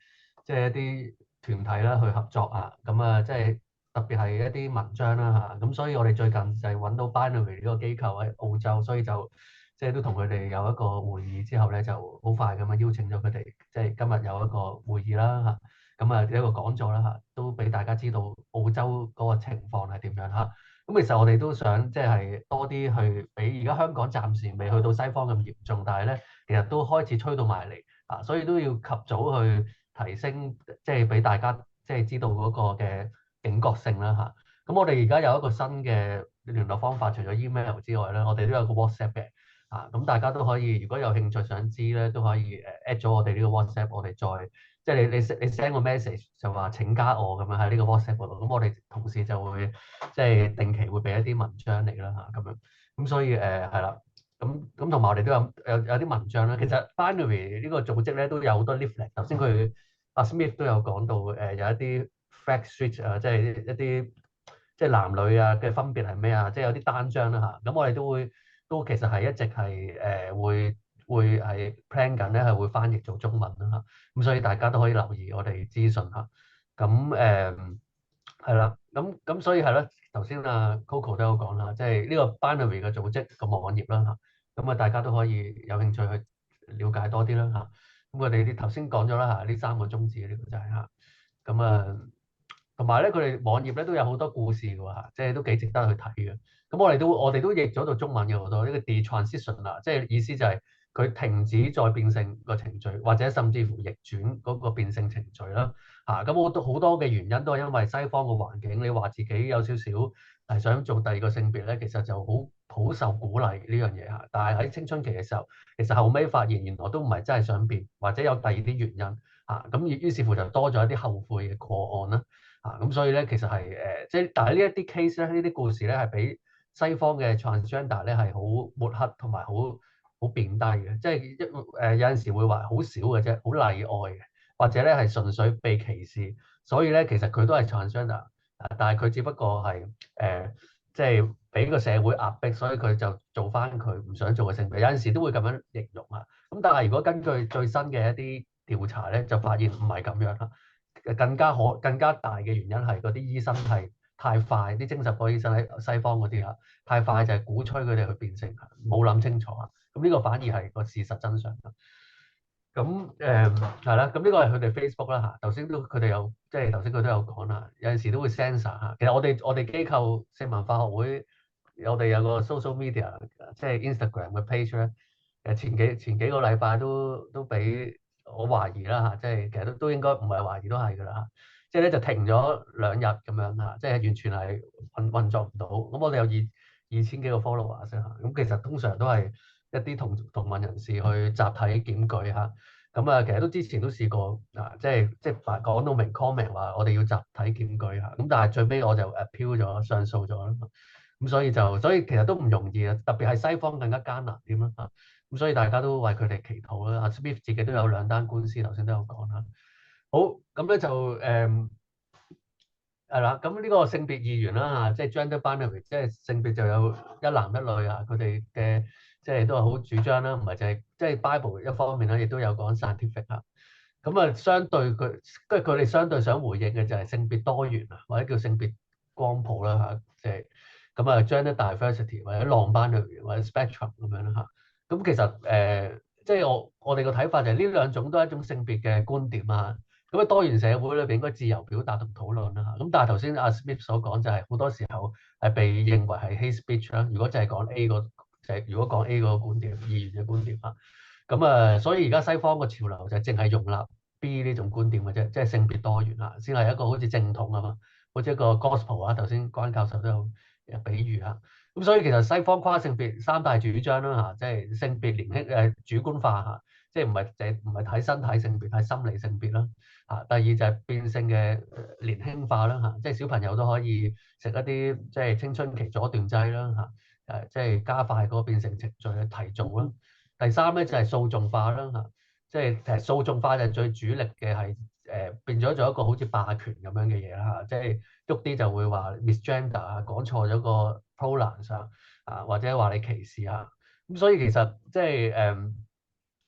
即係一啲團體啦去合作啊。咁即係特別係一啲文章啦嚇。咁所以我哋最近就係揾到 Binary 呢個機構喺澳洲，所以就即係都同佢哋有一個會議之後咧，就好快咁樣邀請咗佢哋，即係今日有一個會議啦嚇。咁一個講座啦嚇，都俾大家知道澳洲嗰個情況係點樣嚇。咁其實我哋都想即係多啲去俾而家香港暫時未去到西方咁嚴重，但係咧其實都開始吹到埋嚟啊，所以都要及早去提升，即係俾大家即係知道嗰個嘅警覺性啦嚇。咁我哋而家有一個新嘅聯絡方法，除咗 email 之外咧，我哋都有個 WhatsApp 嘅啊，咁大家都可以如果有興趣想知咧，都可以add 咗我哋呢個 WhatsApp， 我哋再。即係你 send 個 message 就話請加我咁樣喺呢個 WhatsApp 嗰度，咁我哋同事就會即係定期會俾一啲文章嚟啦嚇咁樣，咁所以係啦，咁同埋我哋都有啲文章啦。其實 Binary 呢個組織咧都有好多 leaflet， 頭先佢阿 Smith 都有講到有一啲 fact sheet 啊，即係一啲即係男女啊嘅分別係咩啊，即係有啲單張啦嚇。咁我哋都其實係一直係會係 plan 緊咧，係會翻譯做中文啦嚇，咁所以大家都可以留意我哋資訊嚇。咁係啦，咁所以係咯，頭先阿 Coco 都有講啦，即係呢個 Binary 嘅組織個網頁啦嚇，咁大家都可以有興趣去了解多啲啦嚇。咁我哋啲頭先講咗啦嚇，呢3個宗旨呢個就係嚇，咁同埋咧佢哋網頁咧都有好多故事㗎喎嚇，即係都幾值得去睇嘅。咁我哋都譯咗到中文嘅好多呢個 detransition 啊，即係意思就係佢停止再變性個程序，或者甚至乎逆轉嗰個變性程序啦嚇。咁好多嘅原因都係因為西方嘅環境，你話自己有少少係想做第二個性別咧，其實就好受鼓勵呢樣嘢嚇。但係喺青春期嘅時候，其實後尾發現原來都唔係真係想變，或者有第二啲原因嚇。咁於是乎就多咗一啲後悔嘅個案啦嚇。咁所以咧其實係即係，但係呢一啲 case 咧，呢啲故事咧係比西方嘅 transgender 咧係好抹黑同埋好貶低嘅，即係有陣時會話好少嘅啫，好例外嘅，或者咧係純粹被歧視，所以咧其實佢都係 transgender，但係佢只不過係即係俾個社會壓迫，所以佢就做翻佢唔想做嘅性別，有陣時都會咁樣形容啊。咁但係如果根據最新嘅一啲調查咧，就發現唔係咁樣啦，更加大嘅原因係嗰啲醫生係太快，啲精神科醫生喺西方嗰啲嚇太快就係鼓吹佢哋去變性，冇諗清楚啊。咁呢個反而係個事實真相啦。咁係啦，咁呢個係佢哋 Facebook 啦嚇。頭先佢哋有即係頭先佢都有講啦，有陣時都會 censor 嚇。其實我哋機構性文化學會，我哋有個 social media 即係 Instagram 嘅 page 咧。前幾個禮拜都俾我懷疑啦嚇，即係其實都應該唔係懷疑都係㗎啦嚇。即係咧就停咗2日咁樣嚇，即係完全係運作唔到。咁我哋有2000幾個 followers 嚇，咁其實通常都係一啲同民人士去集體檢舉嚇。咁其實之前都試過即係講到明 comment 話我哋要集體檢舉嚇。咁但係最尾我就appeal咗上訴咗啦。咁所以其實都唔容易啊，特別係西方更加艱難啲啦嚇。咁所以大家都為佢哋祈禱啦。阿 Smith 自己都有2單官司，頭先都有講啦。好，咁咧就係啦。咁呢個性別二元啦嚇，即係 gender binary，即係性別就有一男一女啊。佢哋嘅即係都係好主張啦，唔係就係即係 Bible 一方面啦，亦都有講 scientific 啊。咁相對佢哋相對想回應嘅就係性別多元啊，或者叫性別光譜啦嚇，即係咁gender diversity 或者 non-binary 或者 spectrum 咁樣啦嚇。咁其實即係我哋個睇法就係呢兩種都係一種性別嘅觀點啊。咁多元社會裏邊應該自由表達同討論啦嚇。咁但係頭先阿 Smith 所講就係好多時候係被認為係 hate speech 啦。如果就係講 A 如果講 A 嗰個觀點，二元嘅觀點啊。咁所以而家西方個潮流就係淨係容納 B 呢種觀點嘅啫，即係性別多元啊，先係一個好似正統啊嘛，好似一個 gospel 啊，頭先關教授都有比喻啊。咁所以其實西方跨性別三大主張啦嚇，即係性別年輕主觀化嚇，即係唔係睇身體性別，睇心理性別啦嚇。第二就係變性嘅年輕化啦嚇，即係小朋友都可以食一啲即係青春期阻斷劑啦嚇，即係加快嗰個變性程序嘅提早啦。第三咧就係訴訟化啦嚇，即係其實訴訟化就係最主力嘅係變咗做一個好似霸權咁樣嘅嘢啦嚇，即係喐啲就會話 misgender 啊，講錯咗個 pronouns 啊，或者話你歧視啊，咁所以其實即係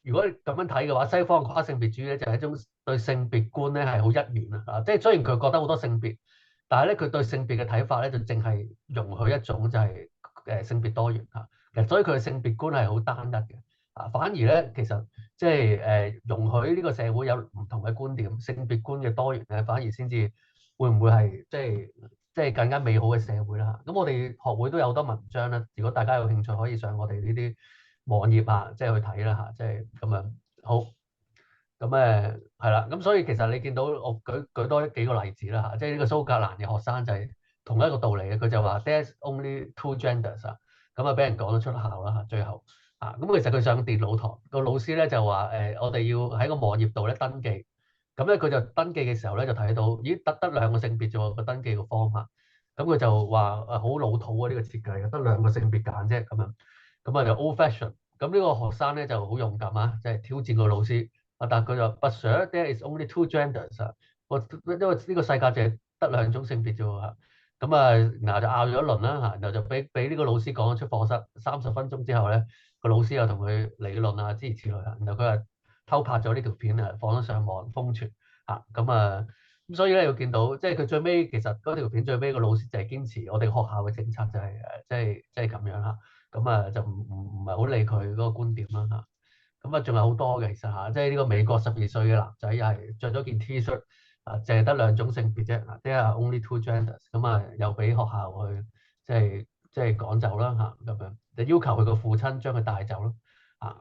如果你咁樣睇嘅話，西方跨性別主義咧就係一種對性別觀咧係好一元啊，即係雖然佢覺得好多性別，但係咧佢對性別嘅睇法咧就淨係容許一種就係性別多元嚇，其實所以佢嘅性別觀係好單一嘅啊，反而咧其實即係容許呢個社會有唔同嘅觀點，性別觀嘅多元咧，反而先至會唔會係即係更加美好嘅社會啦嚇。咁我哋學會都有好多文章啦，如果大家有興趣可以上我哋呢啲網頁啊，即係去睇啦嚇，即係咁樣好。咁係啦，咁所以其實你見到我舉多幾個例子啦嚇，即係呢個蘇格蘭嘅學生就係同一個道理嘅，佢就話 There's only two genders 啊，咁啊俾人趕咗出校啦嚇，最後啊，咁其實佢上電腦堂，個老師咧就話我哋要喺個網頁度咧登記，咁咧佢就登記嘅時候咧就睇到，咦得兩個性別啫喎，個登記個方法，咁佢就話好老土啊呢個設計，得兩個性別揀啫咁樣，咁啊就 old fashion，咁呢個學生咧就好勇敢啊，即係挑戰個老師。但佢就 But sir, there is only two genders 啊！因為呢個世界就係得兩種性別啫喎，咁然後就拗咗一輪啦嚇，然後就俾呢個老師趕咗出課室。30分鐘之後咧，個老師又同佢理論啊，諸如此類啊，然後佢又偷拍咗呢條片啊，放咗上網瘋傳嚇，咁所以咧要見到，即係佢最尾其實嗰條片最尾個老師就係堅持我哋學校嘅政策就係即係咁樣嚇，咁就唔係好理佢嗰個觀點啦嚇。咁仲有好多嘅，其實嚇，即係呢個美國12歲嘅男仔又係着咗件 T-shirt 啊，淨係得兩種性別啫，there are only two genders，咁又俾學校去即係趕走啦嚇，咁樣就要求佢個父親將佢帶走咯，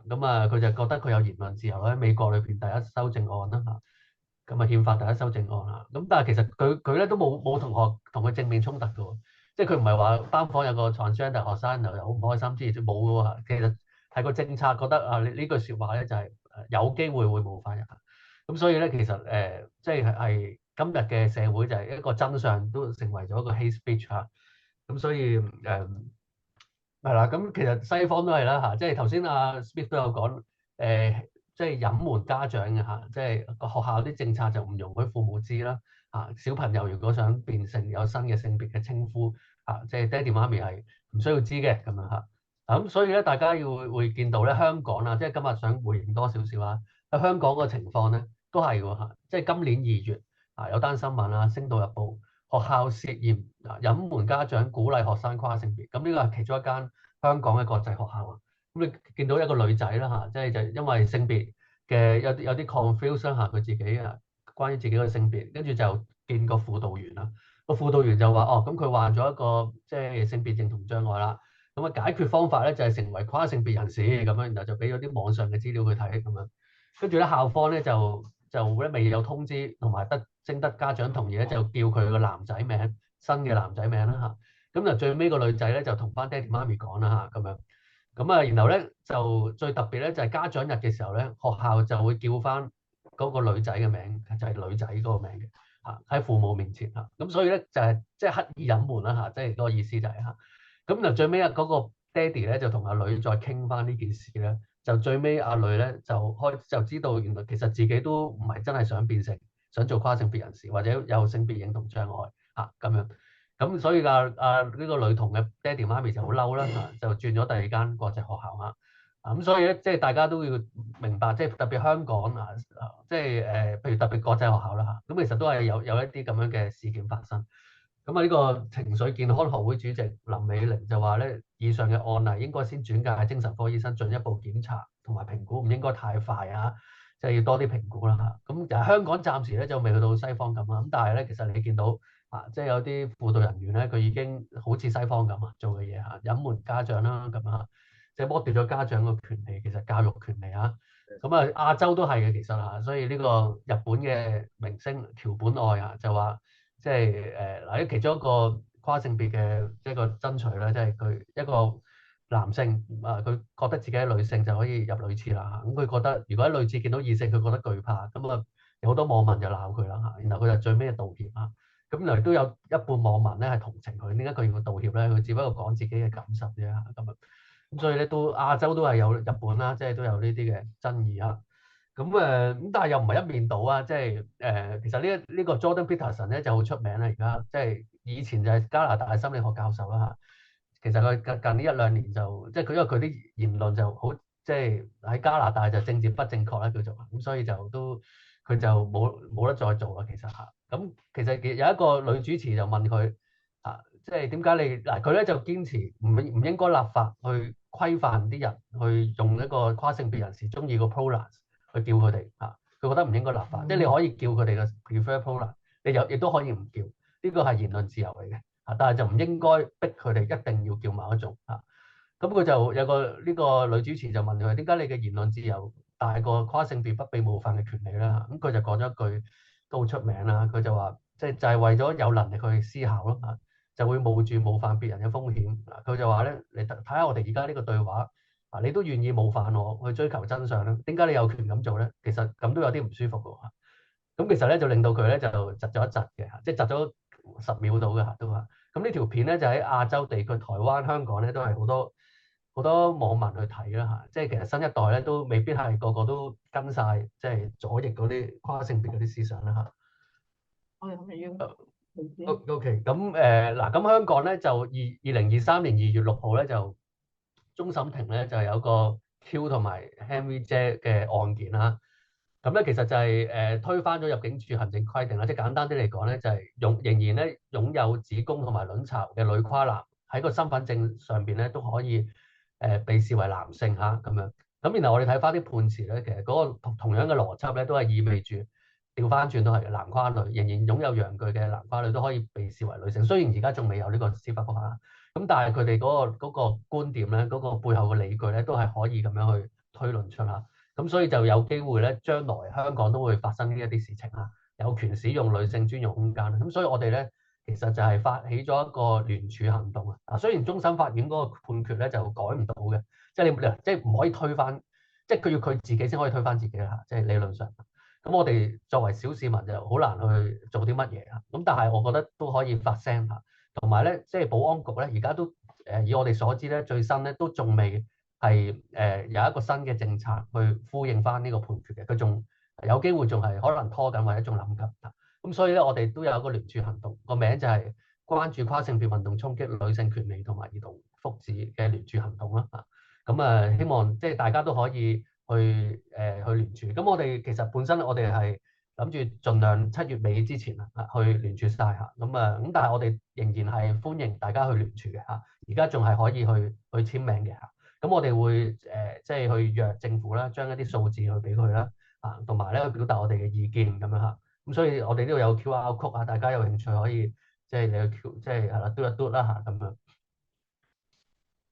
佢就覺得佢有言論自由喺美國裏邊第一修正案啦嚇，憲法第一修正案嚇，咁但係其實佢咧都冇同學同佢正面衝突嘅喎，即係佢唔係話班房有個 transgender 學生又好唔開心之類，冇嘅喎，其實。係個政策覺得呢句説話咧就係有機會冒犯人，咁所以咧其實即係今日嘅社會就係一個真相都成為咗一個 hate speech 嚇，咁所以係啦，咁其實西方都係啦嚇，即係頭先阿 Smith 都有講即係隱瞞家長嘅嚇，即係個學校啲政策就唔容許父母知啦嚇，小朋友如果想變成有新嘅性別嘅稱呼嚇，即係爹哋媽咪係唔需要知嘅咁樣嚇。咁所以咧，大家會見到咧，香港啦，即係今日想回應多少少啦。喺香港個情況咧，都係喎嚇，即係今年2月有單新聞啦，《星島日報》學校涉嫌隱瞞家長鼓勵學生跨性別，咁呢個係其中一間香港嘅國際學校啊。咁你見到一個女仔啦嚇，即係就因為性別嘅有啲 confusion 嚇，佢自己關於自己嘅性別，跟住就見個輔導員啦。個輔導員就話：哦，咁佢患咗一個即係性別認同障礙啦。解決方法咧就係成為跨性別人士咁樣，然後就俾咗啲網上嘅資料佢睇咁樣，跟住咧校方咧就未有通知同埋徵得家長同意咧，就叫佢個男仔名，新嘅男仔名啦嚇。咁就最尾個女仔咧就同翻爹哋媽咪講啦嚇咁樣，然後咧就最特別咧就係家長日嘅時候咧，學校就會叫翻嗰個女仔嘅名，就係女仔嗰個名嘅嚇，喺父母面前嚇。咁所以咧就係即係刻意隱瞞啦嚇，即係嗰個意思就係嚇。咁就最尾嗰個爹哋咧就同阿女再傾翻呢件事咧，就最尾阿女咧就知道原來其實自己都唔係真係想做跨性別人士或者有性別認同障礙嚇咁樣，咁所以呢個女童嘅爹哋媽咪就好嬲啦嚇，就轉咗第二間國際學校嚇，咁所以咧即係大家都要明白，即係特別香港即係譬如特別國際學校啦嚇，咁其實都係有一啲咁樣嘅事件發生。咁呢個情緒健康學會主席林美玲就話咧，以上嘅案例應該先轉介精神科醫生進一步檢查同埋評估，唔應該太快啊，即係要多啲評估啦嚇。咁其實香港暫時咧就未去到西方咁啊，咁但係咧其實你見到即係有啲輔導人員咧，佢已經好似西方咁做嘅嘢嚇，隱瞞家長啦咁啊，即係剝奪咗家長嘅權利，其實教育權利嚇。咁亞洲都係嘅其實嚇，所以呢個日本嘅明星橋本愛啊就話，即係嗱其中一個跨性別嘅一個爭取咧，即係佢一個男性佢覺得自己係女性就可以入女廁啦，咁佢覺得如果喺女廁見到異性，佢覺得懼怕，咁有好多網民就鬧佢啦嚇，然後佢就最尾道歉啊，咁原來都有一半網民咧係同情佢，點解佢要道歉咧？佢只不過講自己嘅感受啫嚇，咁所以咧都亞洲都係有日本啦，即係都有呢啲嘅爭議啊。咁但係又唔係一面倒啊，即係其實呢個 Jordan Peterson 咧就好出名啦，而家即係以前就係加拿大心理學教授啦嚇。其實佢近呢一兩年就即係因為佢啲言論就好，即係喺加拿大就政治不正確啦叫做，咁所以就都佢就冇得再做啦其實嚇。咁其實有一個女主持就問佢即係點解你嗱佢咧就堅持唔應該立法去規範啲人去用一個跨性別人士中意個 pronouns 去叫佢哋佢覺得唔應該立法，即係你可以叫佢哋嘅 prefer pronoun， 你亦都可以唔叫，呢個係言論自由嚟嘅但係就唔應該逼佢哋一定要叫某一種咁佢就有呢個女主持就問佢點解你嘅言論自由大過跨性別不被冒犯嘅權利啦？咁佢就講咗一句都好出名啦，佢就話即係就係為咗有能力去思考咯就會冒住冒犯別人嘅風險。佢就話咧，你睇下我哋而家呢個對話你都願意冒犯我去追求真相咧，點解你有權咁做咧？其實咁都有啲唔舒服嘅咁其實咧就令到佢咧就窒咗一窒嘅即係窒咗10秒到嘅都話。咁呢條片咧就喺亞洲地區、台灣、香港咧都係好多網民去睇啦即係其實新一代咧都未必係個個都跟晒即係左翼嗰啲跨性別嗰啲思想啦我哋係咪要？OK， 咁嗱，咁香港咧就2023年2月6號咧就終審庭咧就有個 Q 同埋 Henry 姐嘅案件啦。咁咧其實就係推翻咗入境處行政規定啦，即係簡單啲嚟講咧就係仍然咧擁有子宮同埋卵巢嘅女跨男喺個身份證上邊咧都可以被視為男性咁樣。咁然後我哋睇翻啲判詞咧，其實嗰個同樣嘅邏輯咧都係意味住調翻轉都係男跨女仍然擁有陽具嘅男跨女都可以被視為女性。雖然而家仲未有呢個司法覆核咁但係佢哋嗰個觀點咧，嗰個背後嘅理據咧都係可以咁樣去推論出咁所以就有機會咧，將來香港都會發生呢一啲事情有權使用女性專用空間。咁所以我哋咧其實就係發起咗一個聯署行動雖然終審法院嗰個判決咧就改唔到嘅，即係你即係唔可以推翻，即係佢要佢自己先可以推翻自己即係理論上。咁我哋作為小市民就好難去做啲乜嘢咁但係我覺得都可以發聲同埋咧即係保安局咧而家都以我哋所知咧最新咧都仲未係有一個新嘅政策去呼應翻呢個判決嘅，佢仲有機會仲係可能拖緊或者仲諗緊咁所以咧我哋都有一個聯署行動，個名就係關注跨性別運動衝擊女性權利同埋兒童福祉嘅聯署行動啦咁希望即係大家都可以去聯署。咁我哋其實本身我哋係諗住盡量7月尾之前去聯署晒咁但係我哋仍然係歡迎大家去聯署嘅而家仲係可以去簽名嘅咁我哋會即係去約政府啦，將一啲數字去俾佢啦同埋咧去表達我哋嘅意見咁樣咁所以我哋呢度有 QR code大家有興趣可以即係你去即係係啦嘟一嘟啦咁樣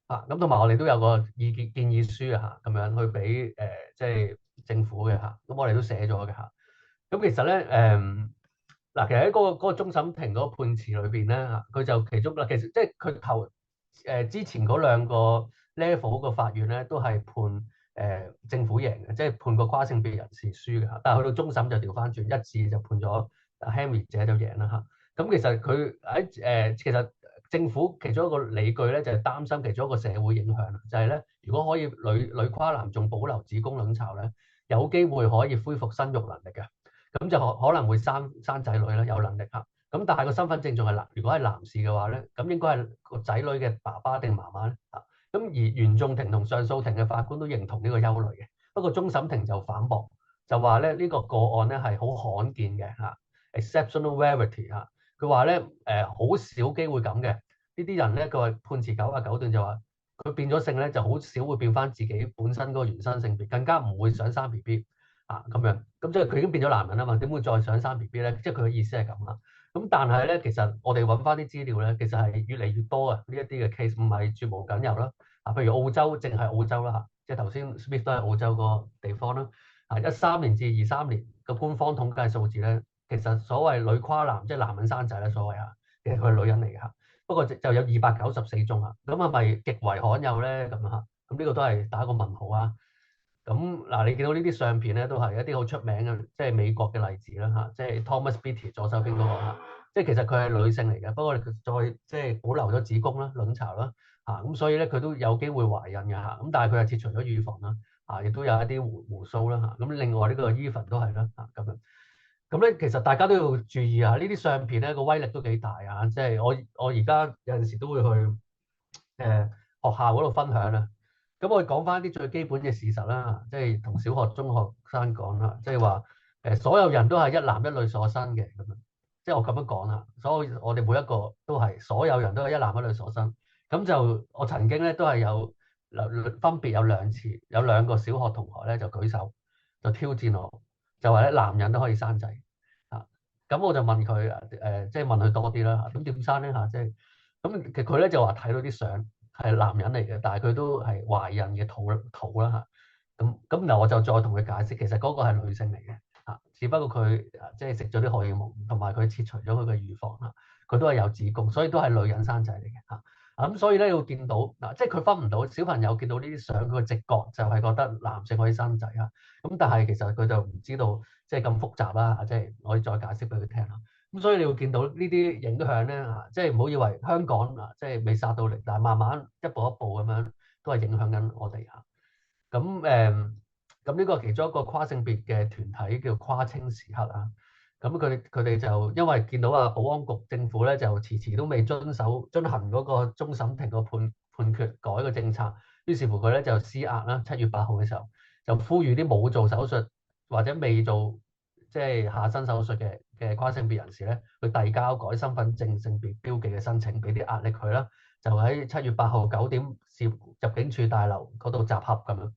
咁同埋我哋都有個意見建議書咁樣去俾即係政府嘅咁我哋都寫咗嘅咁其實咧嗱，其實喺嗰個終審庭嗰個判詞裏邊咧佢就其中其實即係佢之前嗰2個 level 個法院咧都係判政府贏嘅，即係判個跨性別人士輸嘅但係去到終審就調翻轉，一致就判咗 Henry 姐就贏啦咁其實佢喺其實政府其中一個理據咧就係擔心其中一個社會影響就係咧如果可以女跨男仲保留子宮卵巢咧，有機會可以恢復生育能力嘅，咁就可能會生仔女啦，有能力咁但係個身份證仲係如果係男士嘅話咧，咁應該係個仔女嘅爸爸定媽媽咧咁而原訟庭同上訴庭嘅法官都認同呢個憂慮嘅，不過終審庭就反駁，就話咧呢個個案咧係好罕見嘅exceptional rarity 佢話咧好少機會咁嘅，呢啲人咧佢話判詞99段就話佢變咗性咧就好少會變翻自己本身嗰個原生性別，更加唔會想生 BB 咁樣，咁即係佢已經變咗男人啊嘛，點會再想生 BB 咧？即係佢嘅意思係咁啦。咁但係咧，其實我哋揾翻啲資料咧，其實係越嚟越多呢一啲嘅 case，唔係絕無僅有啦。譬如澳洲，淨係澳洲啦即係頭先 Smith 都係澳洲個地方啦。13年至23年嘅官方統計數字咧，其實所謂女跨男，即係男人生仔咧，所謂其實佢係女人嚟嘅嚇。不過就有294宗啊，咁係咪極為罕有咧？咁嚇，咁呢個都係打個問號啊。咁嗱，你見到呢啲相片咧，都係一啲好出名嘅，即係美國嘅例子啦嚇，即係 Thomas Beattie 左手邊嗰個嚇，即係其實佢係女性嚟嘅，不過佢再即係保留咗子宮啦、卵巢啦嚇，咁所以咧佢都有機會懷孕嘅嚇，咁但係佢係切除咗乳房啦嚇，亦都有一啲鬍鬚啦嚇，咁另外呢個 Evan 都係啦嚇咁樣。咁咧，其實大家都要注意啊！呢啲相片咧個威力都幾大啊！即係我而家有陣時都會去學校嗰度分享啦。咁我講翻啲最基本嘅事實啦，即係同小學、中學生講啦，即係話所有人都係一男一女所生嘅咁樣。即係我咁樣講啦，所以我哋每一個都係所有人都係一男一女所生。咁就我曾經咧都係有分別有2次，有2個小學同學咧就舉手就挑戰我，就話咧男人都可以生仔。咁我就問佢即係問佢多啲啦嚇，咁點生咧嚇？即係咁其實佢咧就話睇到啲相係男人嚟嘅，但係佢都係懷孕嘅肚啦嚇。咁嗱我就再同佢解釋，其實嗰個係女性嚟嘅嚇，只不過佢即係食咗啲荷爾蒙，同埋佢切除咗佢嘅乳房嚇，佢都係有子宮，所以都係女人生仔嚟嘅嚇。咁所以咧要見到嗱，即係佢分唔到小朋友見到呢啲相，佢個直覺就係覺得男性可以生仔啊。咁但係其實佢就唔知道即係咁複雜啦，即係我可以再解釋俾佢聽啦。咁所以你會見到呢啲影響咧嚇，即係唔好以為香港即係未殺到嚟，但係慢慢一步一步咁樣都係影響緊我哋嚇。咁呢個其中一個跨性別嘅團體叫跨青時刻啊。咁佢哋就因為見到保安局政府咧就遲都未遵行嗰個終審庭個判決改個政策，於是乎佢咧就施壓啦。7月8號嘅時候就呼籲啲冇做手術或者未做即係下身手術嘅跨性別人士咧去遞交改身份證性別標記嘅申請，俾啲壓力佢啦。就喺7月8號9點入境處大樓嗰度集合咁樣。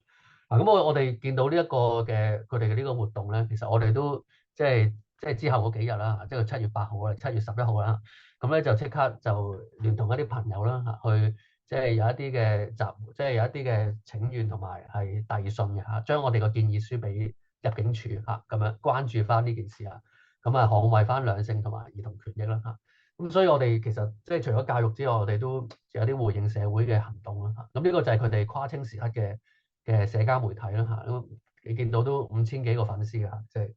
咁我哋見到呢一個嘅佢哋嘅呢個活動咧，其實我哋都即係之後嗰幾日啦，即係7月8號，我哋7月11號啦，咁咧就即刻就聯同一啲朋友啦去即係有一啲嘅即係有一啲嘅請願同埋係遞信嘅嚇，將我哋個建議書俾入境處嚇，咁樣關注翻呢件事啊，咁啊捍衞翻兩性同埋兒童權益啦嚇。咁所以我哋其實即係除咗教育之外，我哋都有啲回應社會嘅行動啦嚇。咁呢個就係佢哋跨青時刻嘅社交媒體啦嚇。咁你見到都5000幾個粉絲㗎，即係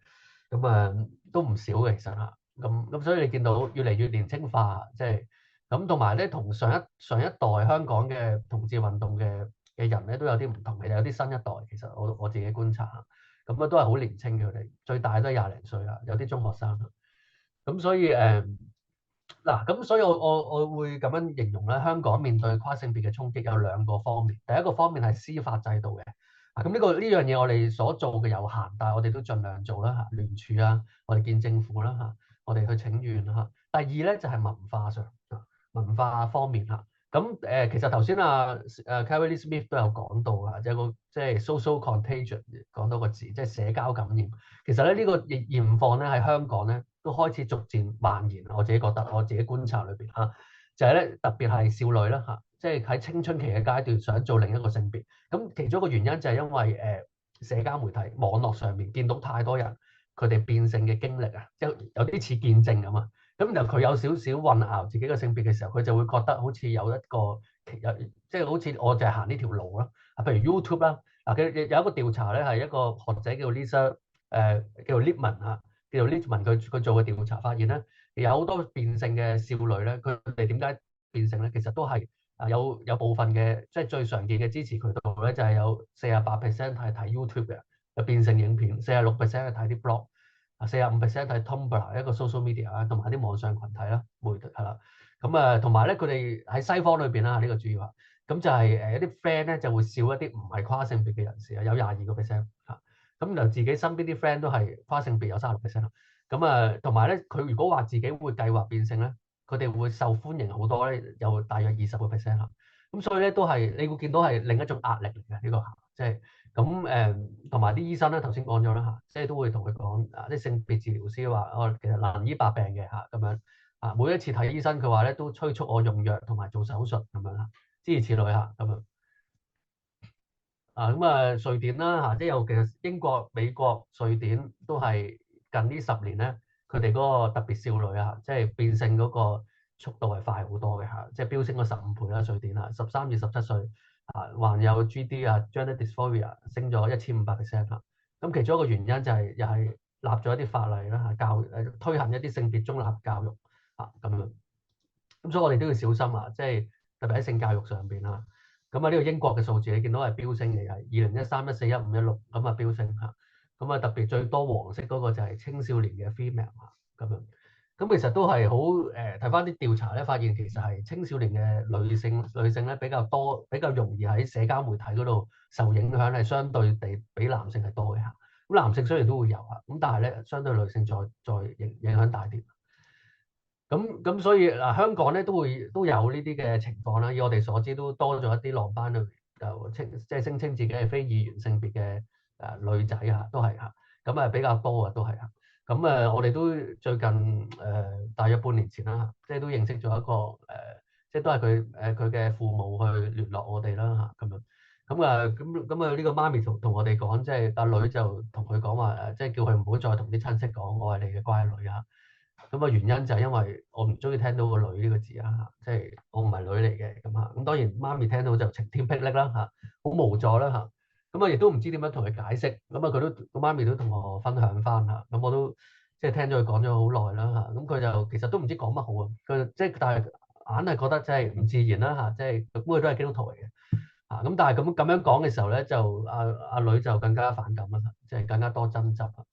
咁都唔少嘅其實嚇。咁所以你見到越嚟越年輕化，即係咁同埋咧同上一代香港嘅同志運動嘅人咧都有啲唔同嘅，有啲新一代其實我自己觀察下，咁都係好年輕嘅，佢哋最大都係20零歲啦，有啲中學生。咁所以咁所以我會咁樣形容咧，香港面對跨性別嘅衝擊有2個方面。第一個方面係司法制度嘅，咁呢樣嘢我哋所做嘅有限，但係我哋都盡量做啦嚇，聯署啊，我哋見政府啦嚇，我哋去請願嚇。第二咧就係文化方面嚇。咁其實頭先Kirralie Smith 都有講到啊，有個即係 social contagion 講到個字，即係社交感染。其實咧呢個現況咧喺香港咧都開始逐漸蔓延。我自己覺得，我自己觀察裏邊嚇，就係咧特別係少女啦嚇，即係喺青春期嘅階段想做另一個性別。咁其中一個原因就係因為社交媒體網絡上面見到太多人佢哋變性嘅經歷啊，即係有啲似見證咁啊。咁然後佢有少少混淆自己嘅性別嘅時候，佢就會覺得好似有一個即係好似我就係行呢條路啦。譬如 YouTube 啦，佢有一個調查咧，係一個學者叫 Lisa 叫做 Littman 嚇，叫做 Littman 佢做嘅調查發現咧，有好多變性嘅少女咧，佢哋點解變性咧？其實都係有部分嘅即係最常見嘅支持渠道咧，就係有48% 係睇 YouTube 嘅有變性影片，46% 係睇啲 blog。45% 係 Tumblr 一個 social media 啦，同埋啲網上群體啦，媒體係啦。咁同埋咧，佢哋喺西方裏邊啦，呢個主要啊。咁就係一啲 friend 咧就會笑一啲唔係跨性別嘅人士啊，有22% 嚇。咁就自己身邊啲 friend 都係跨性別，有36%啦。咁同埋咧，佢如果話自己會計劃變性咧，佢哋會受歡迎好多咧，有大約20% 嚇。咁所以咧都係你會見到係另一種壓力嚟嘅呢個，即係。同埋啲醫生咧，頭先講咗啦嚇，即係都會同佢講啲性別治療師話，其實難醫百病嘅嚇，咁樣啊，每一次睇醫生佢話咧都催促我用藥同埋做手術咁樣嚇，諸如此類嚇咁樣。瑞典啦嚇，即係尤其係英國、美國、瑞典都係近呢10年咧，佢哋嗰個特別少女啊，即係變性嗰個速度係快好多嘅嚇，即係飆升咗15倍啦。瑞典啊，13至17歲啊，還有 GD 啊 gender dysphoria 升咗1500% 嚇。咁其中一個原因就係又係立咗一啲法例啦嚇，推行一啲性別中立教育嚇咁樣。咁所以我哋都要小心啊，即係特別喺性教育上邊啊。咁啊，呢個英國嘅數字你見到係飆升嘅，係2013、14、15、16咁啊飆升嚇。咁啊特別最多黃色嗰個就係青少年嘅 female 啊咁樣。咁其實都係好睇翻啲調查咧，發現其實係青少年嘅女性咧比較多，比較容易喺社交媒體嗰度受影響，係相對地比男性係多嘅嚇。咁男性雖然都會有嚇，咁但係咧相對女性再影響大啲。咁所以嗱，香港咧都有呢啲嘅情況啦。以我哋所知，都多咗一啲浪班裏就即係聲稱自己係非二元性別嘅女仔嚇，都係嚇。咁比較多啊，都係嚇。咁我哋都最近大約半年前啦，即係都認識咗一個即係都係佢嘅父母去聯絡我哋啦嚇咁樣。咁呢個媽咪同我哋講，即係阿女就同佢講話即係叫佢唔好再同啲親戚講我係你嘅乖女啊。咁原因就係因為我唔中意聽到個女呢個字啊，即係我唔係女嚟嘅咁嚇。咁當然媽咪聽到就晴天霹靂啦嚇，好無助啦嚇。亦都唔知點樣同佢解釋。個媽咪都同我分享翻嚇。咁我都即係聽咗佢講咗好耐啦嚇。咁佢就其實都唔知講乜好啊。佢即係但係硬係覺得即係唔自然啦嚇。即係佢都係基督徒嚟嘅嚇。咁但係咁樣講嘅時候咧，就阿女就更加反感啦，即係更加多爭執啊。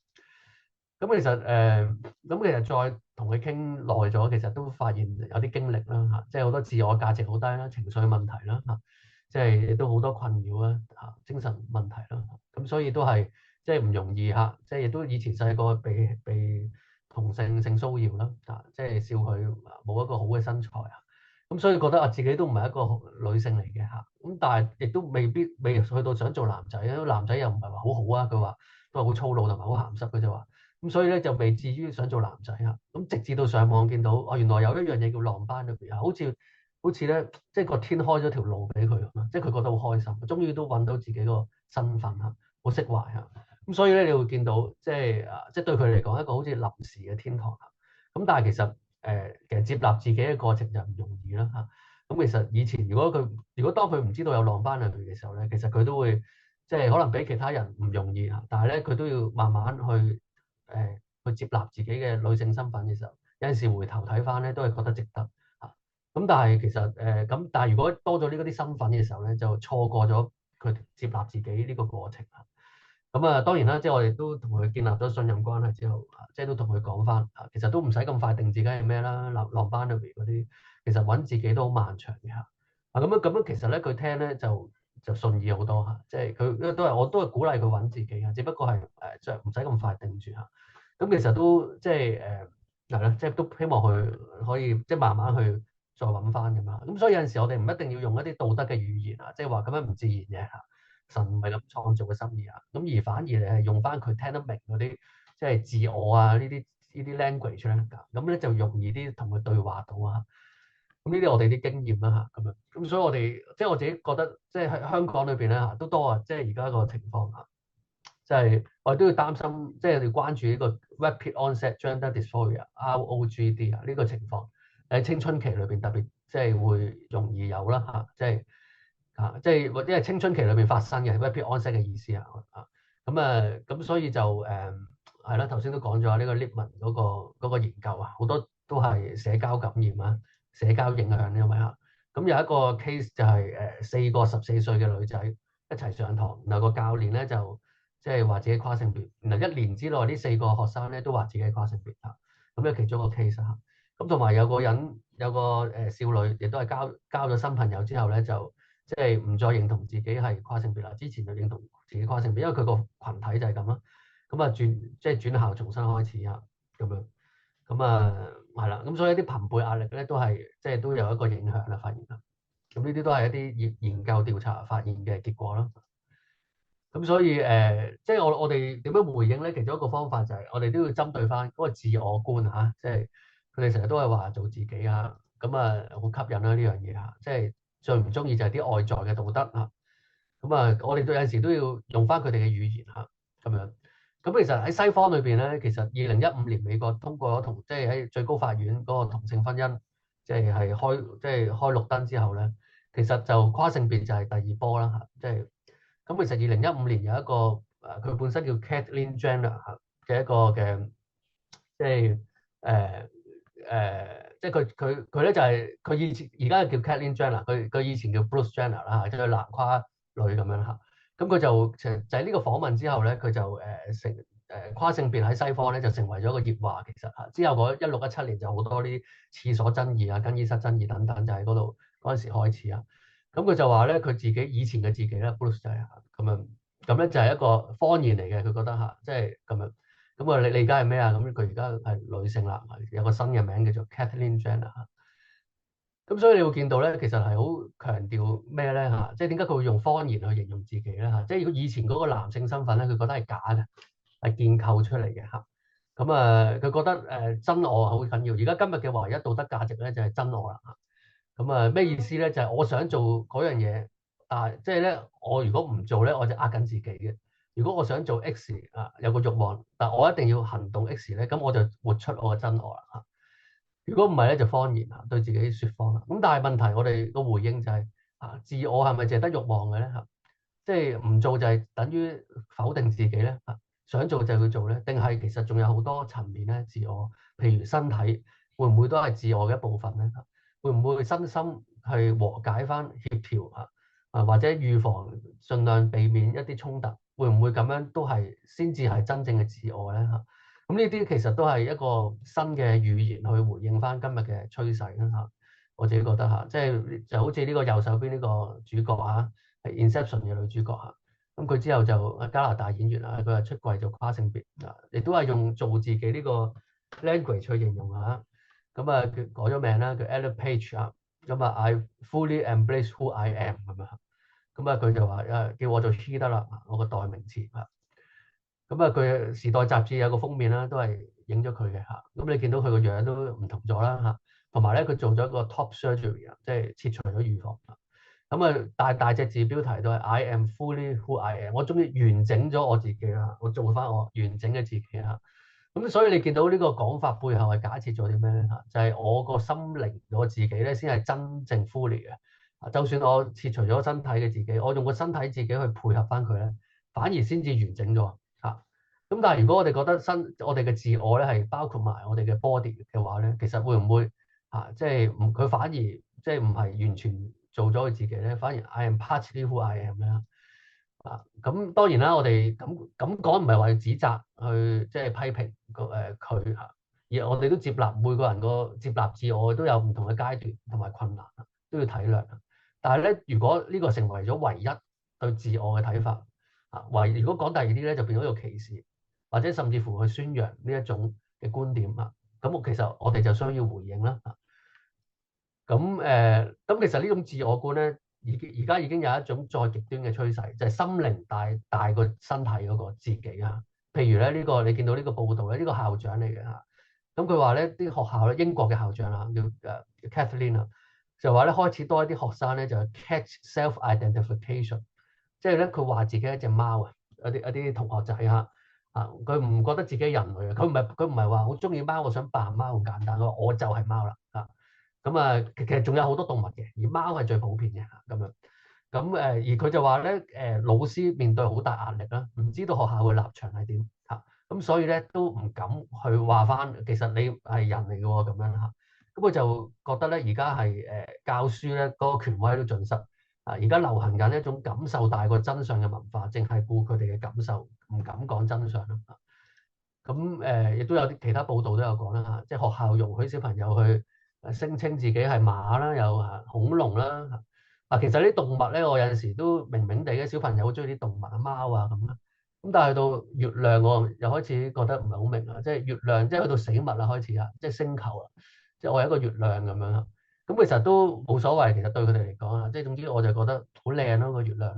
咁其實再同佢傾耐咗，其實都發現有啲經歷啦嚇，即係好多自我價值好低啦，情緒問題啦嚇，即係亦都好多困擾啦嚇，精神問題啦。咁所以都係即係唔容易嚇，即係亦都以前細個被同性騷擾啦嚇，即係笑佢冇一個好嘅身材啊。咁所以覺得自己都唔係一個女性嚟嘅嚇。咁但係亦都未去到想做男仔，因為男仔又唔係話好好啊。佢話都係好粗魯同埋好鹹濕，佢就話。咁所以咧就未至於想做男仔啊。咁直至到上網見到原來有一樣嘢叫浪班裏邊啊，好似咧即係個天開咗條路俾佢咁啊，即係佢覺得好開心，終於都揾到自己個身份啊，好釋懷啊。咁所以咧你會見到即係對佢嚟講一個好似臨時嘅天堂啊。咁但係其實接納自己嘅過程就唔容易啦嚇。咁其實以前如果當佢唔知道有浪班裏邊嘅時候咧，其實佢都會即係可能比其他人唔容易啊。但係咧佢都要慢慢去接納自己嘅女性身份嘅時候，有陣時回頭睇翻咧，都係覺得值得嚇。咁但係其實但係如果多咗呢啲身份嘅時候咧，就錯過咗佢接納自己呢個過程啊。咁當然啦，即係我哋都同佢建立咗信任關係之後，即係都同佢講翻其實都唔使咁快定自己係咩啦。浪班裏邊嗰啲，其實揾自己都好漫長嘅嚇。咁樣其實咧佢聽咧就順意好多嚇，即係佢我都係鼓勵佢揾自己啊，只不過係即係唔使咁快定住嚇。咁其實都即係係啦，即係都希望佢可以即係慢慢去再揾翻咁嘛。咁所以有陣時我哋唔一定要用一啲道德嘅語言啊，即係話咁樣唔自然嘅嚇，神唔係咁創造嘅心意啊。咁而反而你係用翻佢聽得明嗰啲即係自我啊呢啲 language 咧，咁咧就容易啲同佢對話到啊。咁呢啲我哋啲經驗啦嚇，咁樣咁所以我哋即係我自己覺得即係喺香港裏邊咧嚇都多啊，即係而家個情況嚇，即係我哋都要擔心，即係要關注呢個 rapid onset gender dysphoria (ROGD) 啊呢個情況喺青春期裏邊特別即係會容易有啦嚇，即係或者係青春期裏邊發生嘅 rapid onset 嘅意思啊咁所以就係啦，頭先都講咗呢個 Lippman 嗰個研究啊，好多都係社交感染啊。社交影響因為咁有一個 case 就係4個14歲嘅女仔一齊上堂，然後個教練咧就即係話自己跨性別，然後1年之內呢4個學生咧都話自己係跨性別嚇，咁咧其中一個 case 嚇，咁同埋有個少女亦都係交咗新朋友之後咧就即係唔再認同自己係跨性別啦，之前就認同自己跨性別，因為佢個群體就係咁啦，咁轉校重新開始啊咁樣。係啦，咁所以一啲朋輩壓力咧都係即係都有一個影響啦，發現啦。咁呢啲都係一啲研究調查發現嘅結果啦。咁所以即係我哋點樣回應咧？其中一個方法就係我哋都要針對翻嗰個自我觀嚇，即係佢哋成日都係話做自己啊，咁好吸引啦呢樣嘢嚇，即係最唔中意就係啲外在嘅道德嚇。咁啊，我哋都有陣時都要用翻佢哋嘅語言嚇咁樣。咁其實喺西方裏邊咧，其實2015年美國通過咗即係喺最高法院嗰個同性婚姻，即係開綠燈之後咧，其實就跨性別就係第二波啦嚇，即係咁其實2015年有一個佢本身叫 Kirralie Jenner 嘅一個嘅，即係即係佢咧就係佢以前而家叫 Kirralie Jenner，佢以前叫 Bruce Jenner 啦，即係男跨女咁樣嚇。咁佢就係呢個訪問之後咧，佢就跨性別喺西方咧就成為咗一個熱話。其實嚇之後嗰16、17年就好多啲廁所爭議啊、更衣室爭議等等，就喺嗰陣時開始啊。咁佢就話咧，佢自己以前嘅自己咧 ，Bruce 就係咁樣，咁咧就係一個謊言嚟嘅。佢覺得嚇，即係咁樣。咁啊，你理解係咩啊？咁佢而家係女性啦，有個新嘅名叫做 Kirralie Jenner。咁所以你會見到咧，其實係好強調咩咧嚇？即係點解佢會用謊言去形容自己咧嚇？即係如果以前嗰個男性身份咧，佢覺得係假嘅，係建構出嚟嘅嚇。咁啊，佢覺得真我好緊要。而家今日嘅唯一道德價值咧就係真我啦嚇。咁啊，咩意思咧？就係我想做嗰樣嘢，即係咧，我如果唔做咧，我就呃緊自己嘅。如果我想做 X 有個慾望，但我一定要行動 X 咧，咁我就活出我嘅真我啦嚇。如果唔係咧，就謊言啊，對自己説謊啦。咁但係問題，我哋個回應就係自我係咪淨係得慾望嘅咧嚇？即係唔做就係等於否定自己咧嚇？想做就去做咧，定係其實仲有好多層面咧自我，譬如身體會唔會都係自我嘅一部分咧？會唔會身心去和解翻協調或者預防，盡量避免一啲衝突？會唔會咁樣都係先至係真正嘅自我咧嚇？咁呢啲其實都係一個新嘅語言去回應翻今日嘅趨勢啦嚇。我自己覺得嚇，即係就好似呢個右手邊呢個主角係 Inception 嘅女主角嚇。咁佢之後就加拿大演員佢係出櫃做跨性別亦都係用做自己呢個 language 去形容嚇。咁佢改咗名啦，叫 Ellen Page 咁I fully embrace who I am 咁樣。咁佢就話叫我做 she 得啦，我個代名詞嚇。咁佢時代雜誌有個封面啦，都係影咗佢嘅嚇。咁你見到佢個樣都唔同咗啦嚇。同埋咧，佢做咗一個 top surgery 即係切除咗乳房。咁大隻字標題都係 I am fully who I am， 我終於完整咗我自己啦，我做翻我完整嘅自己嚇。咁所以你見到呢個講法背後係假設咗啲咩咧嚇？就係我個心靈我自己咧先係真正 fully 嘅。就算我切除咗身體嘅自己，我用個身體自己去配合翻佢咧，反而先至完整咗嚇。咁但係如果我哋覺得我哋嘅自我咧係包括埋我哋嘅 body 嘅話咧，其實會唔會即係佢反而即係唔係完全做咗佢自己咧？反而 I am partly who I am 咧咁當然啦，我哋咁講唔係話要指責去即係批評佢嚇，而我哋都接納每個人個接納自我都有唔同嘅階段同埋困難都要體諒。但係咧，如果呢個成為咗唯一對自我嘅睇法如果講第二啲咧，就變咗一個歧視，或者甚至乎去宣揚呢一種嘅觀點咁其實我哋就需要回應啦咁其實呢種自我觀咧，而家已經有一種再極端嘅趨勢，就係心靈大過身體嗰個自己譬如咧呢個你見到呢個報道咧，呢個校長嚟嘅咁佢話咧啲學校咧，英國嘅校長叫Kirralie就話咧開始多一啲學生咧就 catch self identification， 即係咧佢話自己係一隻貓一啲同學仔佢唔覺得自己係人類佢唔係話好中意貓，我想扮貓咁簡單，我就係貓啦咁其實仲有好多動物嘅，而貓係最普遍嘅咁樣。而佢就話咧老師面對好大壓力啦，唔知道學校嘅立場係點咁所以咧都唔敢去話翻，其實你係人嚟嘅喎咁樣咁佢就覺得咧而家係教書咧嗰個權威都盡失而家流行緊一種感受大過真相嘅文化，淨係顧佢哋嘅感受，唔敢講真相啦亦都有啲其他報道都有講啦即係學校容許小朋友去聲稱自己係馬啦，有恐龍啦其實啲動物咧，我有陣時都明明地嘅小朋友好中意啲動物貓咁啦。咁但係去到月亮，我又開始覺得唔係好明即係月亮，即係去到死物啦，開始即係星球即係我係一個月亮咁樣咁其實都冇所謂，其實對佢哋嚟講即係總之我就覺得好靚咯個月亮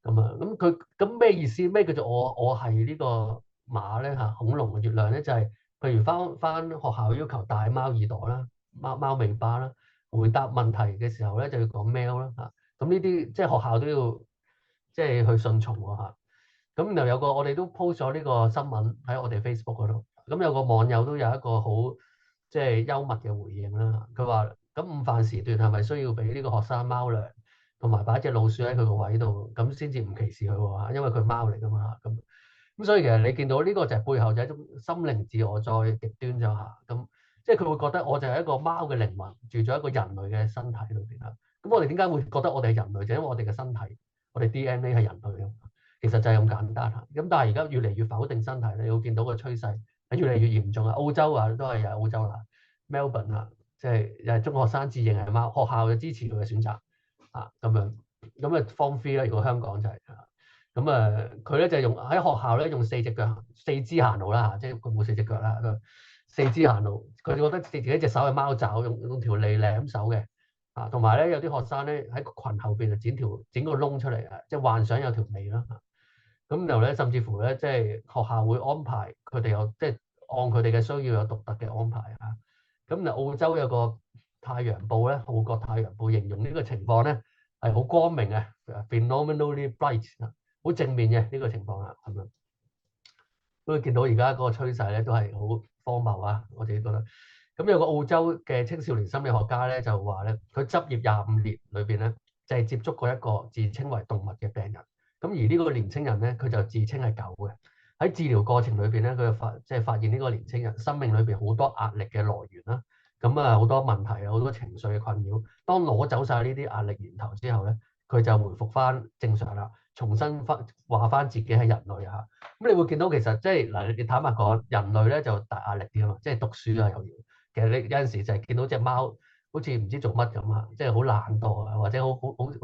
咁佢咁咩意思？咩叫做我係呢個馬咧恐龍嘅月亮咧就係譬如翻學校要求戴貓耳朵啦、貓尾巴啦。回答問題嘅時候咧就要講 mail 啦咁呢啲即係學校都要即係去順從喎嚇。咁又有個我哋都 post 咗呢個新聞喺我哋 Facebook 嗰度。咁有個網友都有一個好即係幽默嘅回應啦。佢話：咁午飯時段係咪需要俾呢個學生貓糧，同埋擺隻老鼠喺佢個位度，咁先至唔歧視佢喎？因為佢貓嚟㗎嘛。咁所以其實你見到呢個就係背後就係一種心靈自我再極端咗下。咁即係佢會覺得我就係一個貓嘅靈魂住咗一個人類嘅身體裏邊啦。咁我哋點解會覺得我哋係人類？就因為我哋嘅身體，我哋 DNA 係人類啊。其實就係咁簡單嚇。咁但係而家越嚟越否定身體，你會見到個趨勢係越嚟越嚴重啊。澳洲啊都係有澳洲啦 ，Melbourne 啊，即係又係中學生自認係貓，學校就支持佢嘅選擇啊咁樣。咁啊 Form 3啦，如果香港就係咁啊，佢咧就用喺學校咧用四肢行路啦嚇，即係佢冇四隻腳啦，四肢行路。佢覺得自己隻手係貓爪，用條脷舐手嘅。啊，同埋咧有啲學生咧喺個裙後邊就剪個窿出嚟啊，即係幻想有條脷啦。咁然後咧，甚至乎咧，即係學校會安排佢哋有即係按佢哋嘅需要有獨特嘅安排啊。咁澳洲有個太陽報咧，澳國太陽報形容呢個情況咧係好光明嘅 ，phenomenally bright 好正面嘅呢個情況啊，咁樣。都見到而家嗰個趨勢咧都係好荒謬啊，我自己覺得。咁有個澳洲嘅青少年心理學家咧就話咧，佢執業25年裏邊咧就係接觸過一個自稱為動物嘅病人。咁而呢個年青人咧，佢就自稱係狗嘅。喺治療過程裏邊咧，佢就發現呢個年青人生命裏邊好多壓力嘅來源啦。咁啊好多問題啊，好多情緒嘅困擾。當攞走晒呢啲壓力源頭之後咧，佢就回復翻正常啦，重新話翻自己係人類啊。咁你會見到其實即係嗱，你坦白講，人類咧就大壓力啲啊嘛，即係讀書啊又要。其實你有陣時就係見到隻貓好似唔知做乜咁啊，即係好懶惰啊，或者好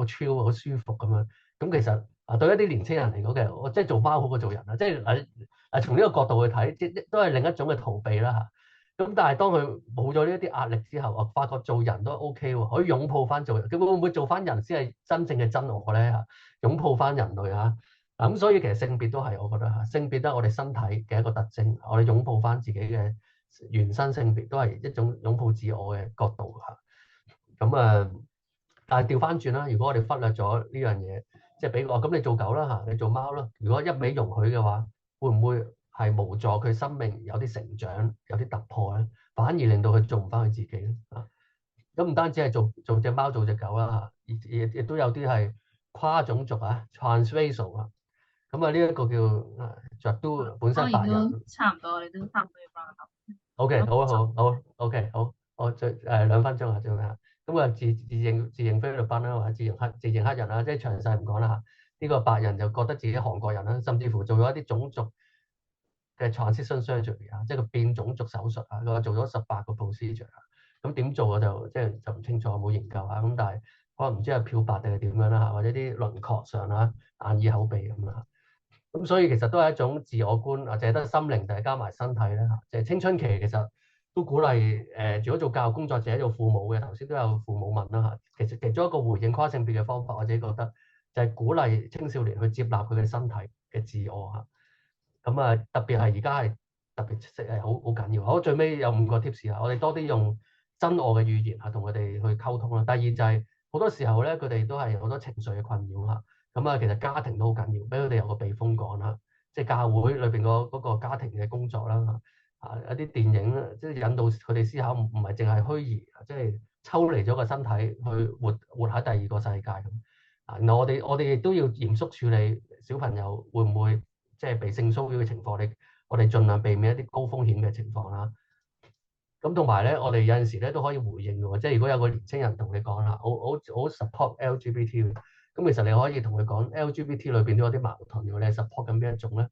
chill 好舒服咁樣。咁其實對一啲年青人嚟講嘅，我即係做貓好過做人啊！即係從呢個角度去睇，即都係另一種嘅逃避啦嚇。咁但係當佢冇咗呢一啲壓力之後，我發覺做人都 OK 喎，可以擁抱翻做人。佢會唔會做翻人先係真正嘅真我咧嚇？擁抱翻人類嚇。咁所以其實性別都係我覺得嚇，性別都係我哋身體嘅一個特徵。我哋擁抱翻自己嘅原生性別，都係一種擁抱自我嘅角度嚇。咁但係調翻轉啦，如果我哋忽略咗呢樣嘢，即係俾我咁你做狗啦嚇，你做貓啦。如果一味容許嘅話，會唔會係無助佢生命有啲成長、有啲突破咧？反而令到佢做唔翻佢自己咧啊！咁唔單止係做隻貓做隻狗啦嚇，亦都有啲係跨種族啊 transracial 啊。咁啊呢一個叫都本身白人。差唔多，你都差唔多要翻合。OK， 好 ，OK， 好，我最2分鐘啊，最後嚇。咁啊自認菲律賓啦，或者自認黑人啦，即係詳細唔講啦嚇。呢個白人就覺得自己韓國人啦，甚至乎做咗一啲種族嘅 transition surgery 啊，即係個變種族手術啊，佢話做咗18個 procedure 啊。咁點做我就唔清楚，冇研究啊。咁但係可能唔知係漂白定係點樣啦嚇，或者啲輪廓上啦、眼耳口鼻咁啦。咁所以其實都係一種自我觀啊，淨係得心靈定係加埋身體咧嚇。即係青春期其實都鼓勵如果做教育工作者、做父母嘅，頭先都有父母問啦嚇。其實其中一個回應跨性別嘅方法，我自己覺得就係鼓勵青少年去接納佢嘅身體嘅自我嚇。咁啊，特別係而家係特別係好緊要。好，最尾有5個 tips 啊，我哋多啲用真我嘅語言嚇同佢哋去溝通啦。第二就係好多時候咧，佢哋都係好多情緒嘅困擾嚇。咁啊，其實家庭都好緊要，俾佢哋有個避風港啦。即係教會裏邊嗰個家庭嘅工作啦，一啲電影即係引導佢哋思考，唔係淨係虛擬，即係抽離咗個身體去活喺第二個世界咁。然後我哋亦都要嚴肅處理小朋友會唔會即係被性騷擾嘅情況，我哋盡量避免一啲高風險嘅情況啦。咁同埋咧，我哋有陣時咧都可以回應嘅，即係如果有個年青人同你講啦，我 support LGBT 嘅。咁其實你可以同佢講 LGBT 裏邊都有啲矛盾嘅，你係 support 緊邊一種咧？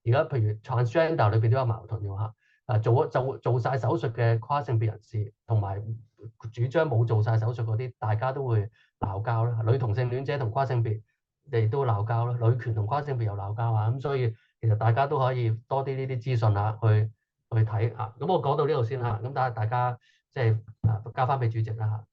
而家譬如 transgender 裏邊都有矛盾嘅嚇，做晒手術嘅跨性別人士，同埋主張冇做晒手術嗰啲，大家都會鬧交啦。女同性戀者同跨性別亦都鬧交啦，女權同跨性別又鬧交啊。咁所以其實大家都可以多啲呢啲資訊啊，去睇嚇。咁我講到呢度先嚇，咁大家即係交翻俾主席啦嚇。